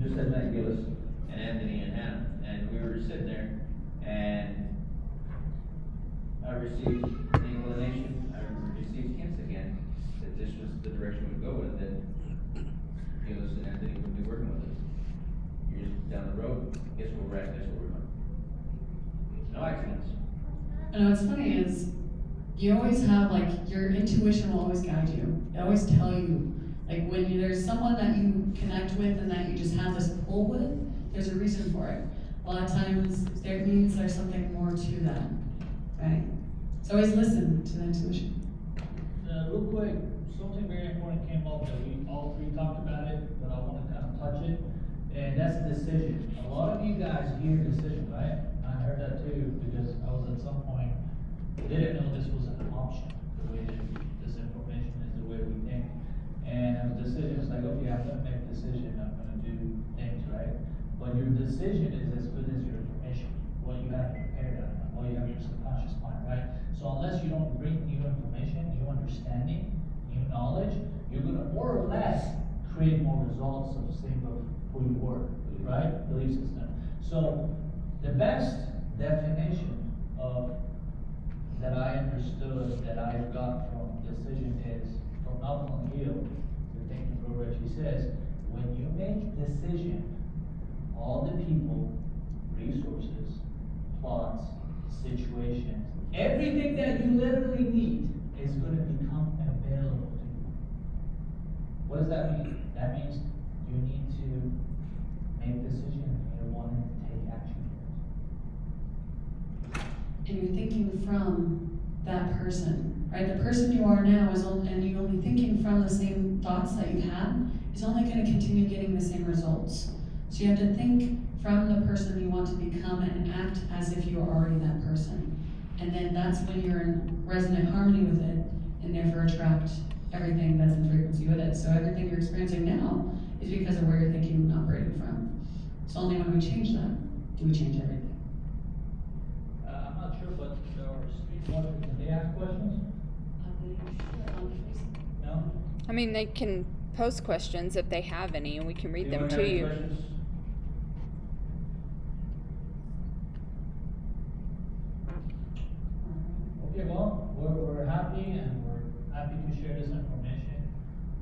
just at night, Gillis and Anthony and Hannah, and we were sitting there, and I received the inclination, I received hints again that this was the direction we'd go, and that Gillis and Anthony would be working with us. Years down the road, guess where we're at, guess where we're going. No accidents. And what's funny is, you always have, like, your intuition will always guide you. It always tell you, like, when there's someone that you connect with and that you just have this pull with, there's a reason for it. A lot of times, it means there's something more to that, right? So always listen to the intuition. Real quick, something very important came up that we all three talked about it, but I want to kind of touch it, and that's decision. A lot of you guys hear decision, right? I heard that too, because I was at some point, didn't know this was an option, the way that this information is, the way we think. And the decision is like, okay, I'm gonna make a decision, I'm gonna do things, right? But your decision is as good as your information, what you have prepared on, what you have in your subconscious mind, right? So unless you don't bring new information, new understanding, new knowledge, you're gonna more or less create more results of the same of who you were, right? Belief system. So the best definition of that I understood, that I got from decision is from Malcolm Hill, the Think and Grow Rich. He says, when you make decision, all the people, resources, plots, situations, everything that you literally need is going to become available to you. What does that mean? That means you need to make decision and you want to take action. And you're thinking from that person, right? The person you are now is only, and you're only thinking from the same thoughts that you had, is only going to continue getting the same results. So you have to think from the person you want to become and act as if you are already that person. And then that's when you're in resonant harmony with it, and therefore attract everything that's in frequency with it. So everything you're experiencing now is because of where you're thinking and operating from. So only when we change that do we change everything. I'm not sure, but there are street watchers, can they ask questions? No? I mean, they can post questions if they have any, and we can read them Anyone to have any you. questions? Okay, well, we're happy and we're happy to share this information,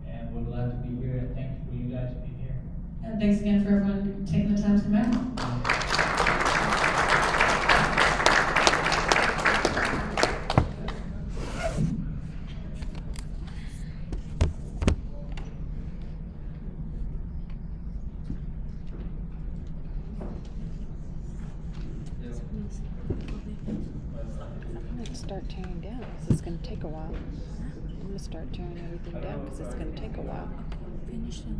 and we're glad to be here, and thank you for you guys being here. And thanks again for everyone taking the time to come out. I'm gonna start tearing down because it's gonna take a while. I'm gonna start tearing everything down because it's gonna take a while. Finish the live.